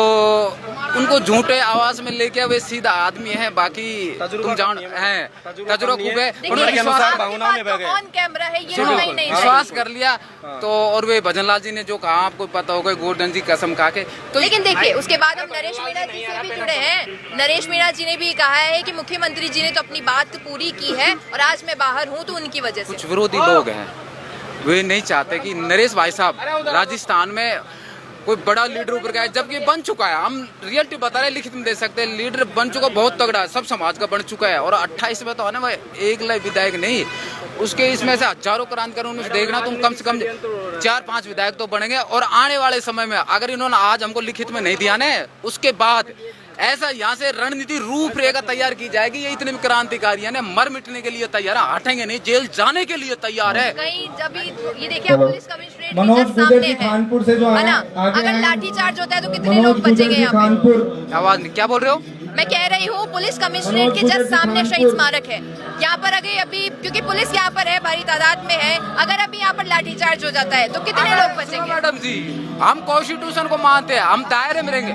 उनको झूठे आवाज में लेके वे सीधा आदमी है, बाकी तुम जान हैं तजुर्बा खूब है, उनके अनुसार भावना में बह गए। ऑन कैमरा है ये, नहीं विश्वास कर लिया। तो और वे भजनलाल जी ने जो कहा आपको पता होगा, गोवर्धन जी कसम खा के, तो लेकिन देखिए उसके बाद हम नरेश मीणा जी से भी जुड़े हैं। नरेश मीणा जी ने भी कहा है कि मुख्यमंत्री जी ने तो अपनी बात पूरी की है, और आज मैं बाहर हूँ तो उनकी वजह से। कुछ विरोधी लोग हैं, वे नहीं चाहते कि नरेश भाई साहब राजस्थान में कोई बड़ा लीडर उभर गया है, जबकि बन चुका है। हम रियलिटी बता रहे, लिखित में दे सकते हैं, लीडर बन चुका, बहुत तगड़ा है, सब समाज का बन चुका है। और 28 में तो है ना भाई, एक विधायक नहीं, उसके इसमें से हजारों क्रांतिकारियों ने देखना, तुम कम से कम 4-5 विधायक तो बनेंगे। और आने वाले समय में अगर इन्होंने आज हमको लिखित में नहीं दिया ना, उसके बाद ऐसा यहाँ से रणनीति रूपरेखा तैयार की जाएगी। ये इतने क्रांतिकारी है ना, मर मिटने के लिए तैयार है, हटेंगे नहीं, जेल जाने के लिए तैयार है। कहीं जब ये देखिए पुलिस कमिश्नरेट मनोज के सामने है, कानपुर से जो है ना, अगर लाठीचार्ज होता है तो कितने लोग बचेंगे यहाँ पे? आवाज नहीं, क्या बोल रहे हो? मैं कह रही हूँ पुलिस कमिश्नरेट के जस्ट सामने शहीद स्मारक है, यहाँ पर अभी क्योंकि पुलिस यहाँ पर है, भारी तादाद में है, अगर अभी यहाँ पर लाठीचार्ज हो जाता है तो कितने लोग बचेंगे? मैडम जी, हम कॉन्स्टिट्यूशन को मानते हैं, हम दायरे में रहेंगे,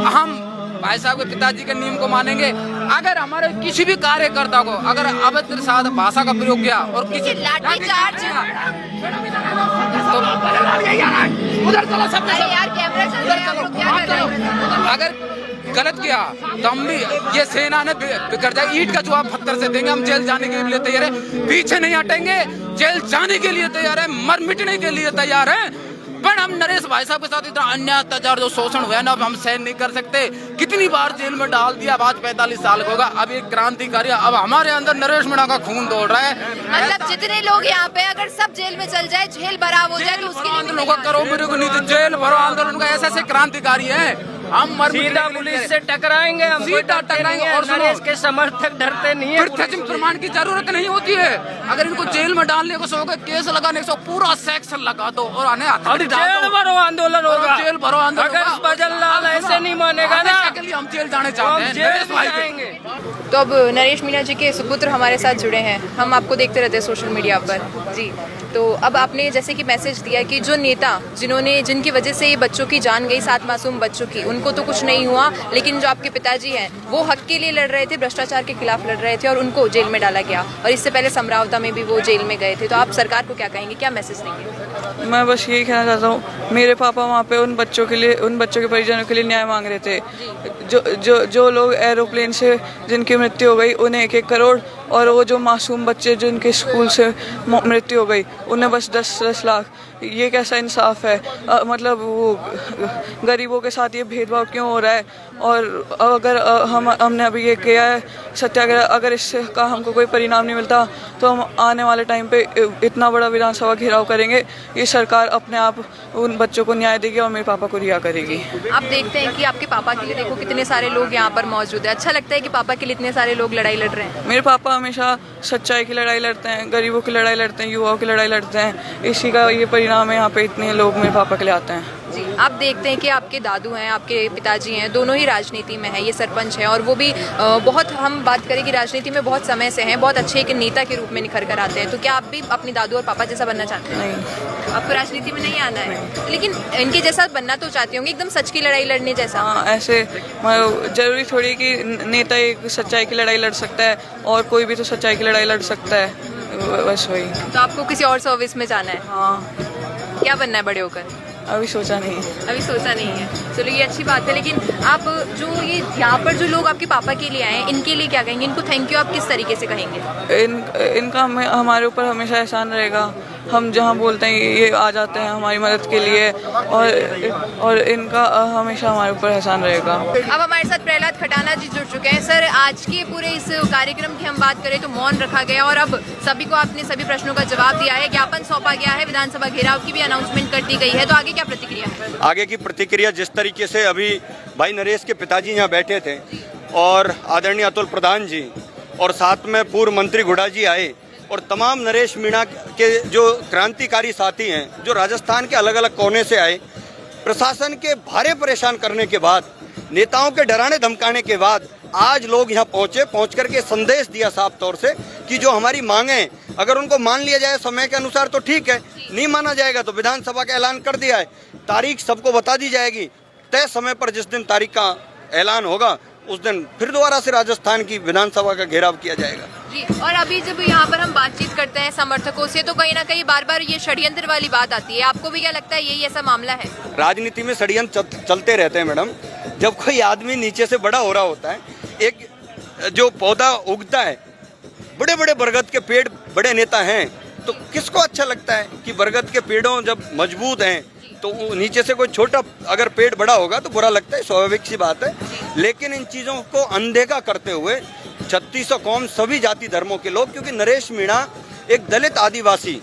हम भाई साहब के पिताजी के नियम को मानेंगे। अगर हमारे किसी भी कार्यकर्ता को अगर अभद्र साथ भाषा का प्रयोग किया और किसी लाठीचार्ज अगर गलत किया तो हम भी, ये सेना ने बिगड़ जाए, ईंट का जवाब पत्थर से देंगे। हम जेल जाने के लिए तैयार है, पीछे नहीं हटेंगे, जेल जाने के लिए तैयार है, मर मिटने के लिए तैयार है। पर हम नरेश भाई साहब के साथ इतना अन्याय अत्याचार जो शोषण हुआ है ना, अब हम सहन नहीं कर सकते। कितनी बार जेल में डाल दिया, अब आज 45 साल का होगा। अब एक क्रांतिकारी, अब हमारे अंदर नरेश मीणा का खून दौड़ रहा है। मतलब जितने लोग यहाँ पे अगर सब जेल में चल जाए, जेल भराव हो जाए, तो उसके लिए आंदोलन करो, मेरे को नहीं जेल भरो आंदोलन का। ऐसे क्रांतिकारी है, हम सीधा पुलिस से टकराएंगे, हम सीधा टकराएंगे। और नरेश के समर्थक डरते नहीं है। प्रमाण की जरूरत नहीं होती है। अगर इनको जेल में डालने को सौ केस लगाने को पूरा सेक्शन लगा दो और जेल भरो आंदोलन होगा, जेल भरो आंदोलन। अगर भजन लाल ऐसे नहीं मानेगा ना, हम जेल जाने चाहते हैं, नरेश भाई जाएंगे। तो अब नरेश मीणा जी के सुपुत्र हमारे साथ जुड़े हैं, हम आपको देखते रहते हैं सोशल मीडिया पर जी। तो अब आपने जैसे कि मैसेज दिया कि जो नेता जिनकी वजह से ये बच्चों की जान गई, 7 मासूम बच्चों की, उनको तो कुछ नहीं हुआ, लेकिन जो आपके पिताजी हैं वो हक के लिए लड़ रहे थे, भ्रष्टाचार के खिलाफ लड़ रहे थे और उनको जेल में डाला गया। और इससे पहले समरावता में भी वो जेल में गए थे। तो आप सरकार को क्या कहेंगे, क्या मैसेज देंगे? मैं बस यही कहना चाहता हूँ, मेरे पापा वहाँ पे उन बच्चों के परिजनों के लिए न्याय मांग रहे थे। जो लोग एरोप्लेन से जिनकी मृत्यु हो गई उन्हें 1-1 करोड़, और वो जो मासूम बच्चे जिनके स्कूल से मृत्यु हो गई उन्हें बस 10-10 लाख। ये कैसा इंसाफ है? मतलब वो गरीबों के साथ ये भेदभाव क्यों हो रहा है? और अगर हमने अभी ये किया है सत्याग्रह, अगर इसका हमको कोई परिणाम नहीं मिलता तो हम आने वाले टाइम पे इतना बड़ा विधानसभा घेराव करेंगे। ये सरकार अपने आप उन बच्चों को न्याय देगी और मेरे पापा को रिहा करेगी। आप देखते हैं कि आपके पापा के लिए देखो कितने सारे लोग यहाँ पर मौजूद है। अच्छा लगता है कि पापा के लिए इतने सारे लोग लड़ाई लड़ रहे हैं। मेरे पापा हमेशा सच्चाई की लड़ाई लड़ते हैं, गरीबों की लड़ाई लड़ते हैं, युवाओं की लड़ाई लड़ते हैं। इसी का ये परिणाम है, यहाँ पे इतने लोग मेरे पापा के लिए आते हैं। जी, आप देखते हैं कि आपके दादू हैं, आपके पिताजी हैं, दोनों ही राजनीति में हैं, ये सरपंच हैं और वो भी बहुत, हम बात करें कि राजनीति में बहुत समय से हैं, बहुत अच्छे एक नेता के रूप में निखर कर आते हैं। तो क्या आप भी अपने दादू और पापा जैसा बनना चाहते हैं? नहीं, आपको राजनीति में नहीं आना है, लेकिन इनके जैसा बनना तो चाहते होंगे, एकदम सच की लड़ाई लड़ने जैसा। हाँ, ऐसे जरूरी थोड़ी कि नेता एक सच्चाई की लड़ाई लड़ सकता है और कोई भी तो सच्चाई की लड़ाई लड़ सकता है, बस वही। तो आपको किसी और सर्विस में जाना है? हाँ। क्या बनना है बड़े होकर? अभी सोचा नहीं। अभी सोचा नहीं है, चलो ये अच्छी बात है। लेकिन आप जो ये यहाँ पर जो लोग आपके पापा के लिए आए, इनके लिए क्या कहेंगे? इनको थैंक यू आप किस तरीके से कहेंगे? इनका हमारे ऊपर हमेशा एहसान रहेगा। हम जहाँ बोलते हैं ये आ जाते हैं हमारी मदद के लिए, और इनका हमेशा हमारे ऊपर एहसान रहेगा। अब हमारे साथ प्रहलाद खटाना जी जुड़ चुके हैं। सर, आज के पूरे इस कार्यक्रम की हम बात करें तो मौन रखा गया और अब सभी को आपने सभी प्रश्नों का जवाब दिया है, ज्ञापन सौंपा गया है, विधानसभा घेराव की भी अनाउंसमेंट कर दी गई है। तो आगे क्या प्रतिक्रिया है? आगे की प्रतिक्रिया, जिस तरीके से अभी भाई नरेश के पिताजी यहाँ बैठे थे और आदरणीय अतुल प्रधान जी और साथ में पूर्व मंत्री गुड़ा जी आए और तमाम नरेश मीणा के जो क्रांतिकारी साथी हैं, जो राजस्थान के अलग अलग कोने से आए, प्रशासन के भारे परेशान करने के बाद, नेताओं के डराने धमकाने के बाद आज लोग यहाँ पहुँच करके संदेश दिया साफ तौर से कि जो हमारी मांगे अगर उनको मान लिया जाए समय के अनुसार तो ठीक है, नहीं माना जाएगा तो विधानसभा का ऐलान कर दिया है, तारीख सबको बता दी जाएगी, तय समय पर जिस दिन तारीख का ऐलान होगा उस दिन फिर दोबारा से राजस्थान की विधानसभा का घेराव किया जाएगा। जी, और अभी जब यहाँ पर हम बातचीत करते हैं समर्थकों से तो कहीं ना कहीं बार बार ये षड्यंत्र वाली बात आती है, आपको भी क्या लगता है यही ऐसा मामला है? राजनीति में षड्यंत्र चलते रहते हैं मैडम। जब कोई आदमी नीचे से बड़ा हो रहा होता है, एक जो पौधा उगता है, बड़े बड़े बरगद के पेड़ बड़े नेता हैं, तो किसको अच्छा लगता है कि बरगद के पेड़ों जब मजबूत हैं तो नीचे से कोई छोटा अगर पेड़ बड़ा होगा तो बुरा लगता है, स्वाभाविक सी बात है। लेकिन इन चीज़ों को अनदेखा करते हुए 3600 कौम, सभी जाति धर्मों के लोग, क्योंकि नरेश मीणा एक दलित आदिवासी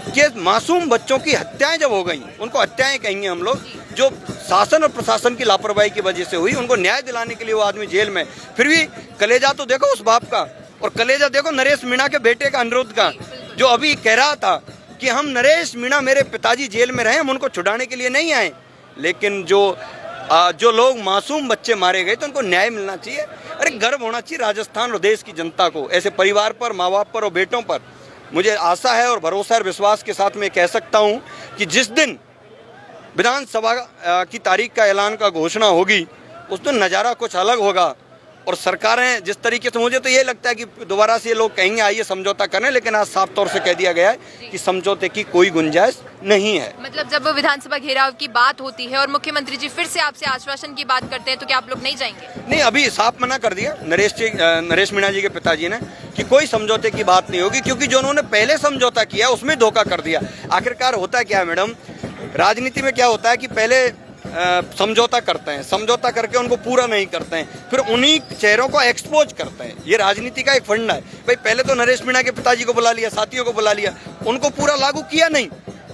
के मासूम बच्चों की हत्याएं जब हो गई, उनको हत्याएं कहेंगे हम लोग, जो शासन और प्रशासन की लापरवाही की वजह से हुई, उनको न्याय दिलाने के लिए वो आदमी जेल में, फिर भी कलेजा तो देखो उस बाप का, और कलेजा देखो नरेश मीणा के बेटे का अनिरुद्ध का, जो अभी कह रहा था कि हम नरेश मीणा, मेरे पिताजी जेल में रहे, हम उनको छुड़ाने के लिए नहीं आए, लेकिन जो लोग मासूम बच्चे मारे गए तो उनको न्याय मिलना चाहिए। अरे गर्व होना चाहिए राजस्थान और देश की जनता को ऐसे परिवार पर, माँ बाप पर और बेटों पर। मुझे आशा है और भरोसा और विश्वास के साथ मैं कह सकता हूँ कि जिस दिन विधानसभा की तारीख का ऐलान का घोषणा होगी उस दिन नज़ारा कुछ अलग होगा। और सरकारें जिस तरीके से, मुझे तो ये लगता है कि दोबारा से ये लोग कहेंगे आइए समझौता करें, लेकिन आज साफ तौर से कह दिया गया है कि समझौते की कोई गुंजाइश नहीं है। मतलब जब विधानसभा घेराव की बात होती है और मुख्यमंत्री जी फिर से आपसे आश्वासन की बात करते हैं तो क्या आप लोग नहीं जाएंगे? नहीं, अभी साफ मना कर दिया नरेश मीणा जी के पिताजी ने कि कोई समझौते की बात नहीं होगी, क्योंकि जो उन्होंने पहले समझौता किया उसमें धोखा कर दिया। आखिरकार होता क्या है मैडम, राजनीति में क्या होता है कि पहले समझौता करते हैं, समझौता करके उनको पूरा नहीं करते हैं, फिर उन्हीं चेहरों को एक्सपोज करते हैं। ये राजनीति का एक फंडा है। भाई पहले तो नरेश मीणा के पिताजी को बुला लिया, साथियों को बुला लिया, उनको पूरा लागू किया नहीं,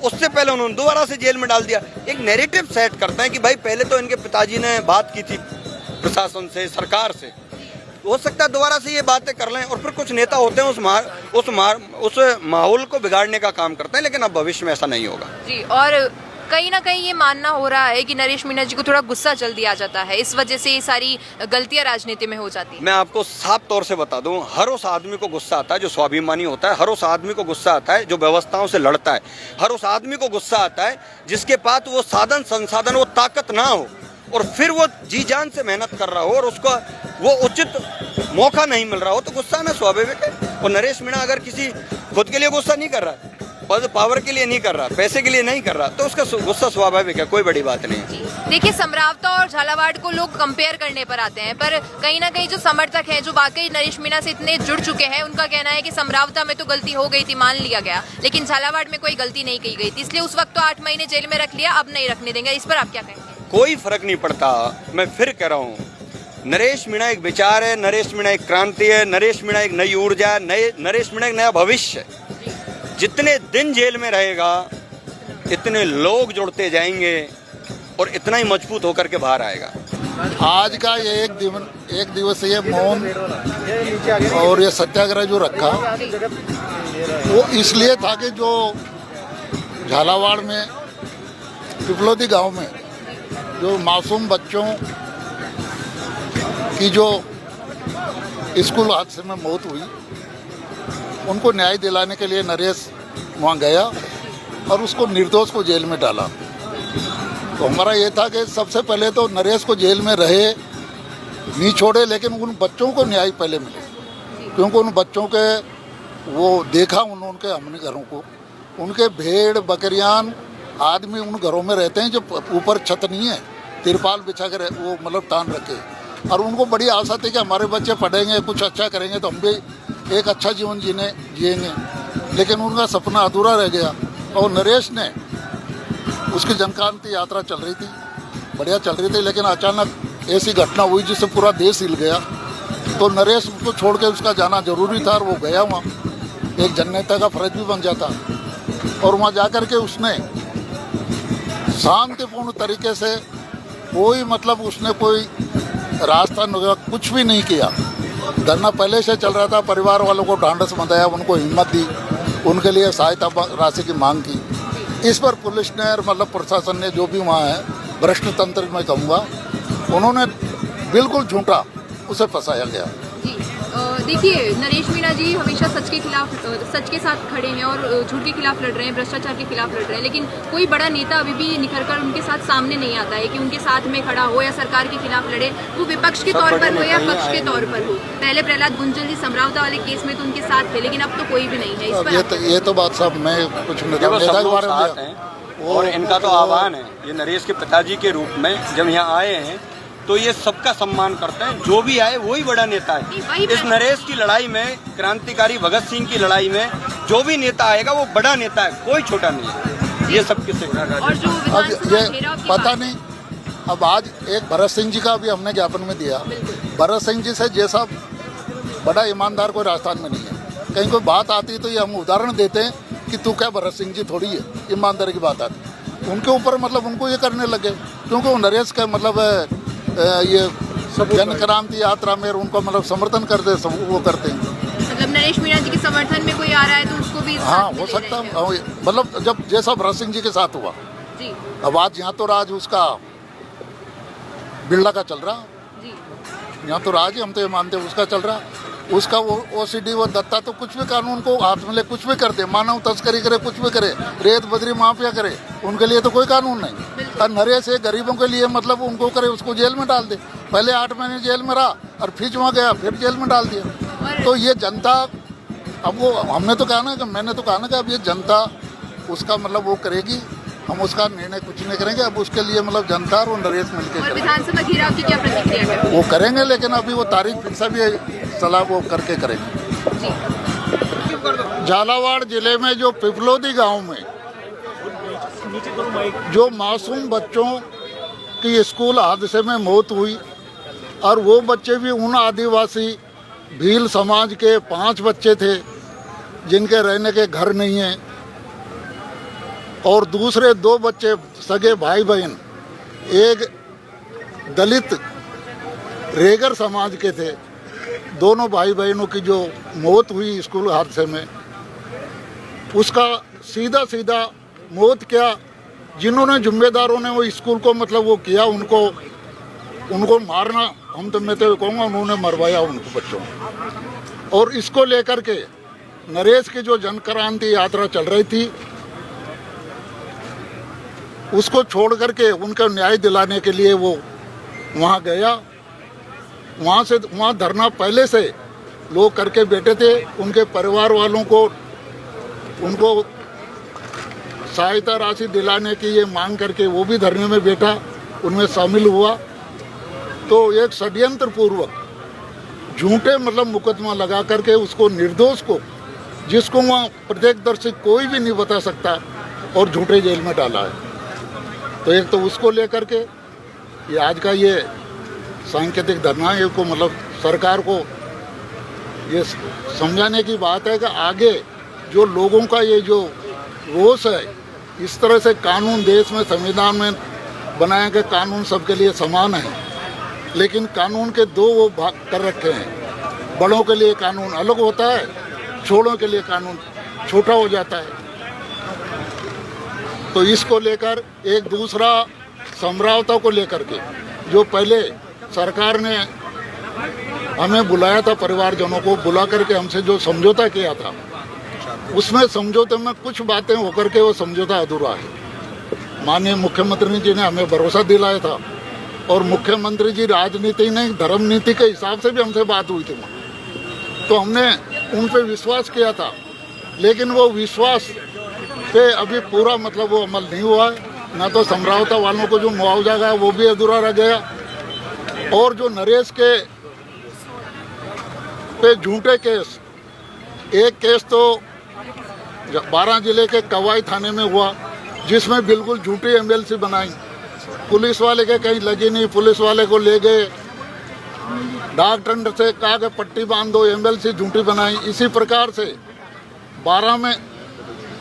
उससे पहले उन्होंने दोबारा से जेल में डाल दिया। एक नैरेटिव सेट करते हैं कि भाई पहले तो इनके पिताजी ने बात की थी प्रशासन से, सरकार से, हो सकता है दोबारा से ये बातें कर लें, और फिर कुछ नेता होते हैं उस माहौल को बिगाड़ने का काम करते हैं, लेकिन अब भविष्य में ऐसा नहीं होगा जी। और कहीं ना कहीं ये मानना हो रहा है कि नरेश मीणा जी को थोड़ा गुस्सा जल्दी आ जाता है, इस वजह से ये सारी गलतियां राजनीति में हो जाती है। मैं आपको साफ तौर से बता दूं, हर उस आदमी को गुस्सा आता है जो स्वाभिमानी होता है, हर उस आदमी को गुस्सा आता है जो व्यवस्थाओं से लड़ता है, हर उस आदमी को गुस्सा आता है जिसके पास वो साधन संसाधन, वो ताकत ना हो, और फिर वो जी जान से मेहनत कर रहा हो और उसको वो उचित मौका नहीं मिल रहा हो, तो गुस्सा ना स्वाभाविक है। और नरेश मीणा अगर किसी खुद के लिए गुस्सा नहीं कर रहा है, पद पावर के लिए नहीं कर रहा, पैसे के लिए नहीं कर रहा, तो उसका गुस्सा स्वाभाविक है, कोई बड़ी बात नहीं है। देखिए, समरावता और झालावाड़ को लोग कंपेयर करने पर आते हैं, पर कहीं ना कहीं जो समर्थक हैं, जो वाकई नरेश मीणा से इतने जुड़ चुके हैं, उनका कहना है कि समरावता में तो गलती हो गई थी, मान लिया गया, लेकिन झालावाड़ में कोई गलती नहीं की गई थी, इसलिए उस वक्त तो 8 महीने जेल में रख लिया, अब नहीं रखने देंगे। इस पर आप क्या कहेंगे? कोई फर्क नहीं पड़ता। मैं फिर कह रहा हूँ, नरेश मीणा एक विचार है, नरेश मीणा एक क्रांति है, नरेश मीणा एक नई ऊर्जा है, नरेश मीणा एक नया भविष्य है। जितने दिन जेल में रहेगा इतने लोग जुड़ते जाएंगे और इतना ही मजबूत होकर के बाहर आएगा। आज का ये एक दिवसीय मौन और ये सत्याग्रह जो रखा, वो इसलिए था कि जो झालावाड़ में पिपलोदी गांव में जो मासूम बच्चों की जो स्कूल हादसे में मौत हुई, उनको न्याय दिलाने के लिए नरेश वहाँ गया और उसको निर्दोष को जेल में डाला। तो हमारा ये था कि सबसे पहले तो नरेश को जेल में रहे नहीं छोड़े, लेकिन उन बच्चों को न्याय पहले मिले, क्योंकि उन बच्चों के वो देखा उनके हमने घरों को, उनके भेड़ बकरियान आदमी उन घरों में रहते हैं जो ऊपर छत नहीं है, तिरपाल बिछा कर वो मतलब तान रखे, और उनको बड़ी आशा थी कि हमारे बच्चे पढ़ेंगे, कुछ अच्छा करेंगे तो हम भी एक अच्छा जीवन जिएंगे, लेकिन उनका सपना अधूरा रह गया। और नरेश ने, उसकी जनक्रांति यात्रा चल रही थी, बढ़िया चल रही थी, लेकिन अचानक ऐसी घटना हुई जिससे पूरा देश हिल गया। तो नरेश को छोड़ के उसका जाना जरूरी था, और वो गया वहाँ, एक जननेता का फर्ज भी बन जाता, और वहाँ जाकर के उसने शांतिपूर्ण तरीके से कोई मतलब उसने कोई रास्ता कुछ भी नहीं किया। धरना पहले से चल रहा था, परिवार वालों को ढांढस बंधाया, उनको हिम्मत दी, उनके लिए सहायता राशि की मांग की। इस पर पुलिस ने और मतलब प्रशासन ने, जो भी वहाँ है भ्रष्ट तंत्र में कहूँगा, उन्होंने बिल्कुल झूठा उसे फंसाया गया। देखिए, नरेश मीणा जी हमेशा सच के साथ खड़े हैं और झूठ के खिलाफ लड़ रहे हैं, भ्रष्टाचार के खिलाफ लड़ रहे हैं, लेकिन कोई बड़ा नेता अभी भी निखर कर उनके साथ सामने नहीं आता है कि उनके साथ में खड़ा हो या सरकार के खिलाफ लड़े, वो विपक्ष के तौर पर हो या पक्ष के तौर पर हो। पहले प्रहलाद गुंजल जी समरावता वाले केस में तो उनके साथ थे, लेकिन अब तो कोई भी नहीं है। इस पर ये तो बात साहब, मैं कुछ नेता के बारे में, और इनका तो आह्वान है, ये नरेश के पिताजी के रूप में जब यहाँ आए हैं तो ये सबका सम्मान करते हैं, जो भी आए वही बड़ा नेता है। इस नरेश की लड़ाई में, क्रांतिकारी भगत सिंह की लड़ाई में जो भी नेता आएगा वो बड़ा नेता है, कोई छोटा नहीं है। ये सब किसे अब ये पता नहीं। अब आज एक भरत सिंह जी का भी हमने ज्ञापन में दिया, भरत सिंह जी से जैसा बड़ा ईमानदार कोई राजस्थान में नहीं है। कहीं कोई बात आती है तो ये हम उदाहरण देते हैं कि तू क्या भरत सिंह जी थोड़ी है, ईमानदारी की बात आती, उनके ऊपर मतलब उनको ये करने लगे, क्योंकि वो नरेश का मतलब ये जन क्रांति यात्रा में उनको मतलब समर्थन करते, सब वो करते हैं। मतलब नरेश मीणा जी के समर्थन में कोई आ रहा है तो उसको भी हाँ हो सकता है, मतलब जब जैसा भरत सिंह जी के साथ हुआ जी। अब आज यहाँ तो राज उसका बिरला का चल रहा जी, यहाँ तो राज ही हम तो ये मानते हैं उसका चल रहा, उसका वो OCD वो दत्ता तो कुछ भी कानून को हाथ में ले कुछ भी करते, मानव तस्करी करे, कुछ भी करे, रेत बजरी माफिया करे, उनके लिए तो कोई कानून नहीं। और नरेश से गरीबों के लिए मतलब उनको करे, उसको जेल में डाल दे, पहले 8 महीने जेल में रहा और फिर वहाँ गया, फिर जेल में डाल दिया। तो ये जनता, अब वो हमने तो कहा ना कि मैंने तो कहा ना कि अब ये जनता उसका मतलब वो करेगी, हम उसका निर्णय कुछ नहीं करेंगे। अब उसके लिए मतलब जनता और नरेश मिलकर विधानसभा घेराव की क्या प्रतिक्रिया है? वो करेंगे, लेकिन अभी वो तारीख फिक्स भी सलाह वो करके करेंगे। झालावाड़ जिले में जो पिपलोदी गांव में जो मासूम बच्चों की स्कूल हादसे में मौत हुई, और वो बच्चे भी उन आदिवासी भील समाज के 5 बच्चे थे जिनके रहने के घर नहीं हैं, और दूसरे 2 बच्चे सगे भाई बहन एक दलित रेगर समाज के थे। दोनों भाई बहनों की जो मौत हुई स्कूल हादसे में, उसका सीधा सीधा मौत क्या, जिन्होंने जिम्मेदारों ने वो स्कूल को मतलब वो किया, उनको मारना, मैं तो कहूँगा उन्होंने मरवाया उनको बच्चों को। और इसको लेकर के नरेश की जो जन क्रांति यात्रा चल रही थी, उसको छोड़ करके उनका न्याय दिलाने के लिए वो वहाँ गया। वहाँ धरना पहले से लोग करके बैठे थे। उनके परिवार वालों को उनको सहायता राशि दिलाने की ये मांग करके वो भी धरने में बैठा, उनमें शामिल हुआ। तो एक षड्यंत्र पूर्वक झूठे मतलब मुकदमा लगा करके उसको निर्दोष को, जिसको वहाँ प्रत्यक्षदर्शी कोई भी नहीं बता सकता, और झूठे जेल में डाला है। तो एक तो उसको लेकर के ये आज का ये सांकेतिक धरना, ये को मतलब सरकार को ये समझाने की बात है कि आगे जो लोगों का ये जो रोष है, इस तरह से कानून देश में संविधान में बनाया गया कानून सबके लिए समान है, लेकिन कानून के 2 वो भाग कर रखे हैं। बड़ों के लिए कानून अलग होता है, छोटों के लिए कानून छोटा हो जाता है। तो इसको लेकर एक दूसरा समझौता को लेकर के, जो पहले सरकार ने हमें बुलाया था, परिवारजनों को बुला करके हमसे जो समझौता किया था, उसमें समझौते में कुछ बातें होकर के वो समझौता अधूरा है। माननीय मुख्यमंत्री जी ने हमें भरोसा दिलाया था, और मुख्यमंत्री जी राजनीति नहीं धर्म नीति के हिसाब से भी हमसे बात हुई थी, तो हमने उन पे विश्वास किया था। लेकिन वो विश्वास पे अभी पूरा मतलब वो अमल नहीं हुआ है। ना तो समझौता वालों को जो मुआवजा गया वो भी अधूरा रह गया, और जो नरेश के पे झूठे केस, एक केस तो 12 जिले के कवाई थाने में हुआ, जिसमें बिल्कुल झूठी एमएलसी बनाई। पुलिस वाले के कहीं लगी नहीं, पुलिस वाले को ले गए, डॉक्टर से कहा कि पट्टी बांध दो, एमएलसी झूठी बनाई। इसी प्रकार से 12 में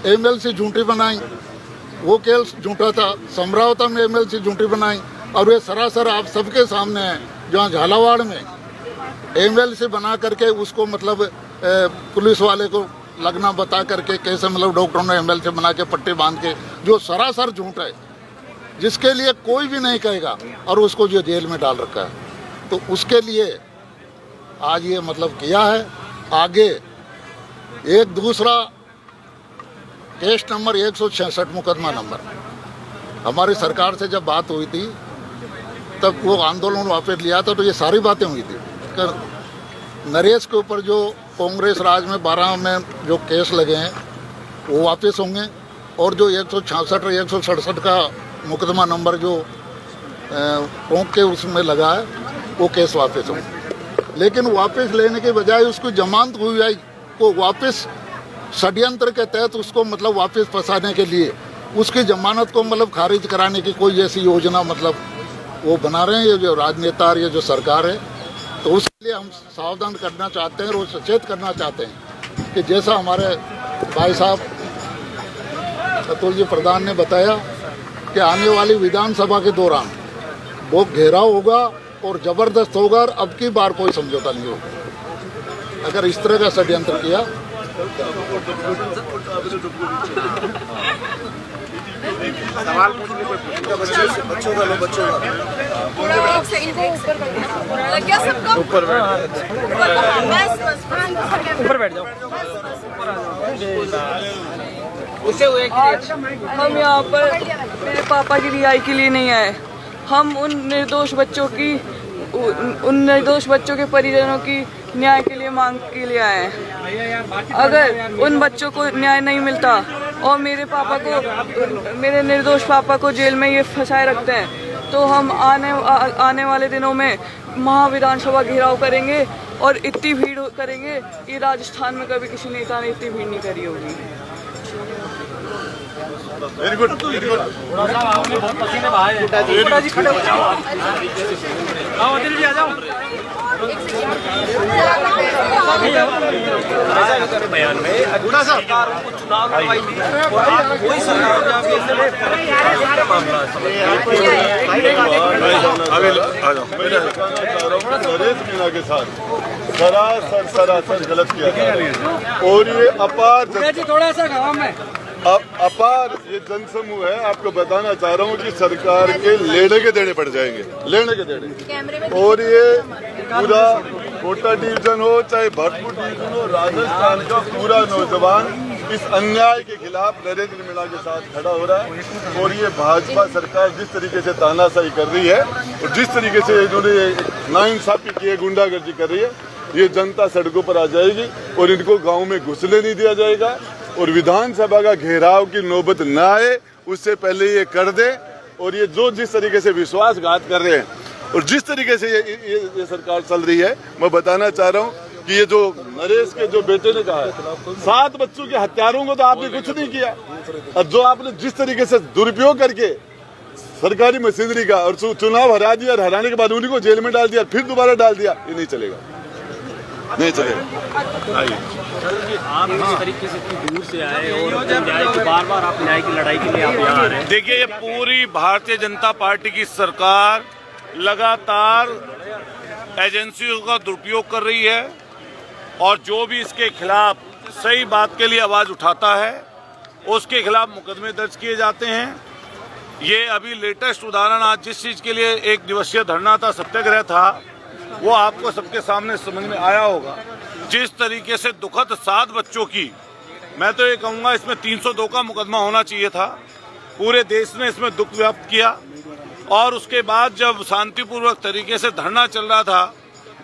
एमएलसी झूठी बनाई, वो केस झूठा था। समझौता में एमएलसी झूठी बनाई, और ये सरासर आप सबके सामने है। जहाँ झालावाड़ में एमएलसी बना करके उसको मतलब पुलिस वाले को लगना बता करके कैसे मतलब डॉक्टरों ने एमएलसी बना के पट्टी बांध के, जो सरासर झूठ है, जिसके लिए कोई भी नहीं कहेगा, और उसको जो जेल में डाल रखा है। तो उसके लिए आज ये मतलब किया है। आगे एक दूसरा केस नंबर 166 मुकदमा नंबर, हमारी सरकार से जब बात हुई थी तब वो आंदोलन वापस लिया था, तो ये सारी बातें हुई थी। नरेश के ऊपर जो कांग्रेस राज में 12 में जो केस लगे हैं वो वापस होंगे, और जो 166 और 167 का मुकदमा नंबर जो टोंक के उसमें लगा है वो केस वापस होंगे। लेकिन वापस लेने के बजाय उसको जमानत हुई को वापस षड्यंत्र के तहत उसको मतलब वापस फंसाने के लिए उसकी जमानत को मतलब खारिज कराने की कोई ऐसी योजना मतलब वो बना रहे हैं ये जो राजनेता और ये जो सरकार है। तो उसके लिए हम सावधान करना चाहते हैं और सचेत करना चाहते हैं कि जैसा हमारे भाई साहब अतुल जी प्रधान ने बताया कि आने वाली विधानसभा के दौरान वो घेराव होगा और ज़बरदस्त होगा, और अब की बार कोई समझौता नहीं होगा। अगर इस तरह का षड्यंत्र किया सवाल पूछने को बच्चों का लो, बच्चों का ऊपर बैठ जाओ। हम यहाँ पर मेरे पापा की रिहाई के लिए नहीं आए, हम उन निर्दोष बच्चों के परिजनों की न्याय के लिए मांग के लिए आए हैं। अगर उन बच्चों को न्याय नहीं मिलता और मेरे निर्दोष पापा को जेल में ये फंसाए रखते हैं, तो हम आने वाले दिनों में महाविधानसभा घेराव करेंगे और इतनी भीड़ करेंगे कि राजस्थान में कभी किसी नेता ने इतनी भीड़ नहीं करी होगी। Very good very good. बयान में सरकार उनको चुनाव करवाई थी और आज कोई सरकार नरेश मीणा के साथ सरासर गलत किया और ये अपार अपार ये जनसमूह है। आपको बताना चाह रहा हूँ कि सरकार के लेने के देने पड़ जाएंगे, लेने के देने। और ये पूरा कोटा डिवीजन हो चाहे भरतपुर डिवीजन हो, राजस्थान का पूरा नौजवान इस अन्याय के खिलाफ नरेंद्र मीणा के साथ खड़ा हो रहा है। और ये भाजपा सरकार जिस तरीके से तानाशाही कर रही है और जिस तरीके से इन्होंने नाइंसाफी की गुंडागर्दी कर रही है, ये जनता सड़कों पर आ जाएगी और इनको गाँव में घुसने नहीं दिया जाएगा। और विधानसभा का घेराव की नौबत न आए उससे पहले ये कर दे। और ये जो जिस तरीके से विश्वासघात कर रहे हैं और जिस तरीके से ये सरकार चल रही है, मैं बताना चाह रहा हूँ कि ये जो नरेश के जो बेटे ने कहा है 7 बच्चों के हत्यारों को तो आपने कुछ नहीं किया, और जो आपने जिस तरीके से दुरुपयोग करके सरकारी मशीनरी का और चुनाव हरा दिया और हराने के बाद उन्हीं को जेल में डाल दिया, फिर दोबारा डाल दिया, ये नहीं चलेगा, नहीं चलेगा। आप इस तरीके से दूर से आए और बार-बार आप न्याय की लड़ाई के लिए आप यहाँ आ रहे हैं। देखिए, ये पूरी भारतीय जनता पार्टी की सरकार लगातार एजेंसियों का दुरुपयोग कर रही है और जो भी इसके खिलाफ सही बात के लिए आवाज उठाता है उसके खिलाफ मुकदमे दर्ज किए जाते हैं। ये अभी लेटेस्ट उदाहरण आज जिस चीज के लिए 1 दिवसीय धरना था, सत्याग्रह था, वो आपको सबके सामने समझ में आया होगा। जिस तरीके से दुखद 7 बच्चों की, मैं तो ये कहूँगा इसमें 302 का मुकदमा होना चाहिए था। पूरे देश ने इसमें दुख व्यक्त किया और उसके बाद जब शांतिपूर्वक तरीके से धरना चल रहा था,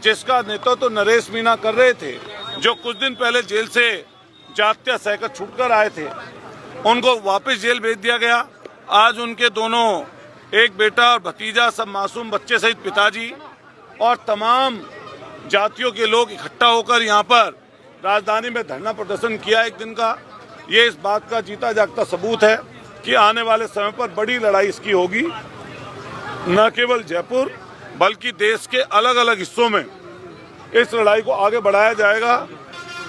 जिसका नेतृत्व तो नरेश मीणा कर रहे थे, जो कुछ दिन पहले जेल से जाते सहकर छूटकर आए थे, उनको वापस जेल भेज दिया गया। आज उनके दोनों, एक बेटा और भतीजा, सब मासूम बच्चे सहित पिताजी और तमाम जातियों के लोग इकट्ठा होकर यहाँ पर राजधानी में धरना प्रदर्शन किया एक दिन का। ये इस बात का जीता जागता सबूत है कि आने वाले समय पर बड़ी लड़ाई इसकी होगी। न केवल जयपुर बल्कि देश के अलग अलग हिस्सों में इस लड़ाई को आगे बढ़ाया जाएगा।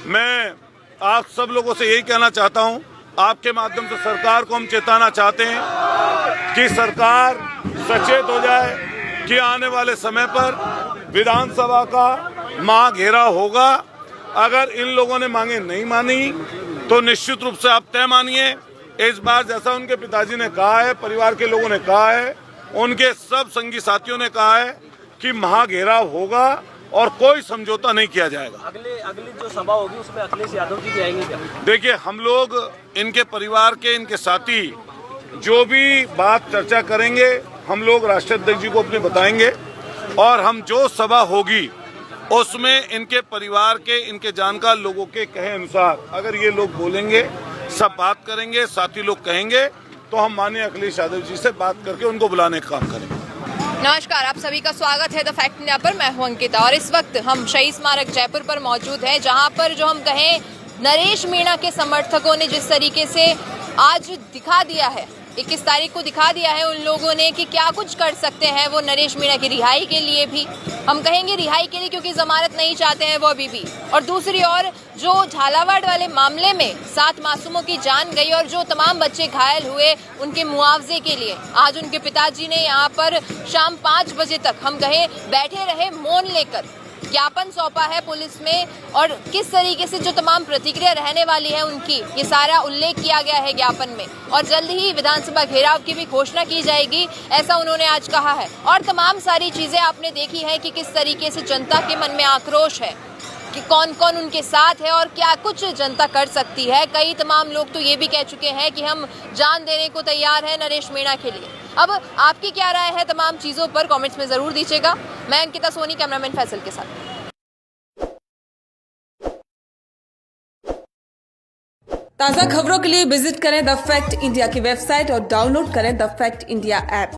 मैं आप सब लोगों से यही कहना चाहता हूं, आपके माध्यम से सरकार को हम चेताना चाहते हैं कि सरकार सचेत हो जाए कि आने वाले समय पर विधानसभा का महाघेराव होगा। अगर इन लोगों ने मांगे नहीं मानी तो निश्चित रूप से आप तय मानिए, इस बार जैसा उनके पिताजी ने कहा है, परिवार के लोगों ने कहा है, उनके सब संगी साथियों ने कहा है कि महाघेराव होगा और कोई समझौता नहीं किया जाएगा। अगली जो सभा होगी उसमें अखिलेश यादव जी भी आएंगे क्या? देखिए, हम लोग इनके परिवार के, इनके साथी जो भी बात चर्चा करेंगे, हम लोग राष्ट्रीय अध्यक्ष जी को अपने बताएंगे और हम जो सभा होगी उसमें इनके परिवार के, इनके जानकार लोगों के कहे अनुसार अगर ये लोग बोलेंगे, सब बात करेंगे, साथी लोग कहेंगे, तो हम माननीय अखिलेश यादव जी से बात करके उनको बुलाने का काम करेंगे। नमस्कार, आप सभी का स्वागत है द फैक्ट इंडिया पर। मैं हूं अंकिता और इस वक्त हम शहीद स्मारक जयपुर पर मौजूद हैं, जहां पर जो हम कहें नरेश मीणा के समर्थकों ने जिस तरीके से आज दिखा दिया है, 21 तारीख को दिखा दिया है उन लोगों ने कि क्या कुछ कर सकते हैं वो नरेश मीणा की रिहाई के लिए भी, हम कहेंगे रिहाई के लिए, क्योंकि जमानत नहीं चाहते हैं वो अभी भी। और दूसरी ओर जो झालावाड़ वाले मामले में 7 मासूमों की जान गई और जो तमाम बच्चे घायल हुए, उनके मुआवजे के लिए आज उनके पिताजी ने यहाँ पर शाम 5 बजे तक हम कहें बैठे रहे, मौन लेकर ज्ञापन सौंपा है पुलिस में। और किस तरीके से जो तमाम प्रतिक्रिया रहने वाली है उनकी, ये सारा उल्लेख किया गया है ज्ञापन में। और जल्द ही विधानसभा घेराव की भी घोषणा की जाएगी, ऐसा उन्होंने आज कहा है। और तमाम सारी चीजें आपने देखी है कि किस तरीके से जनता के मन में आक्रोश है कि कौन कौन उनके साथ है और क्या कुछ जनता कर सकती है। कई तमाम लोग तो ये भी कह चुके हैं कि हम जान देने को तैयार है नरेश मीणा के लिए। अब आपकी क्या राय है तमाम चीजों पर, कमेंट्स में जरूर दीजिएगा। मैं अंकिता सोनी, कैमरामैन फैसल के साथ। ताज़ा खबरों के लिए विजिट करें द फैक्ट इंडिया की वेबसाइट और डाउनलोड करें द फैक्ट इंडिया ऐप।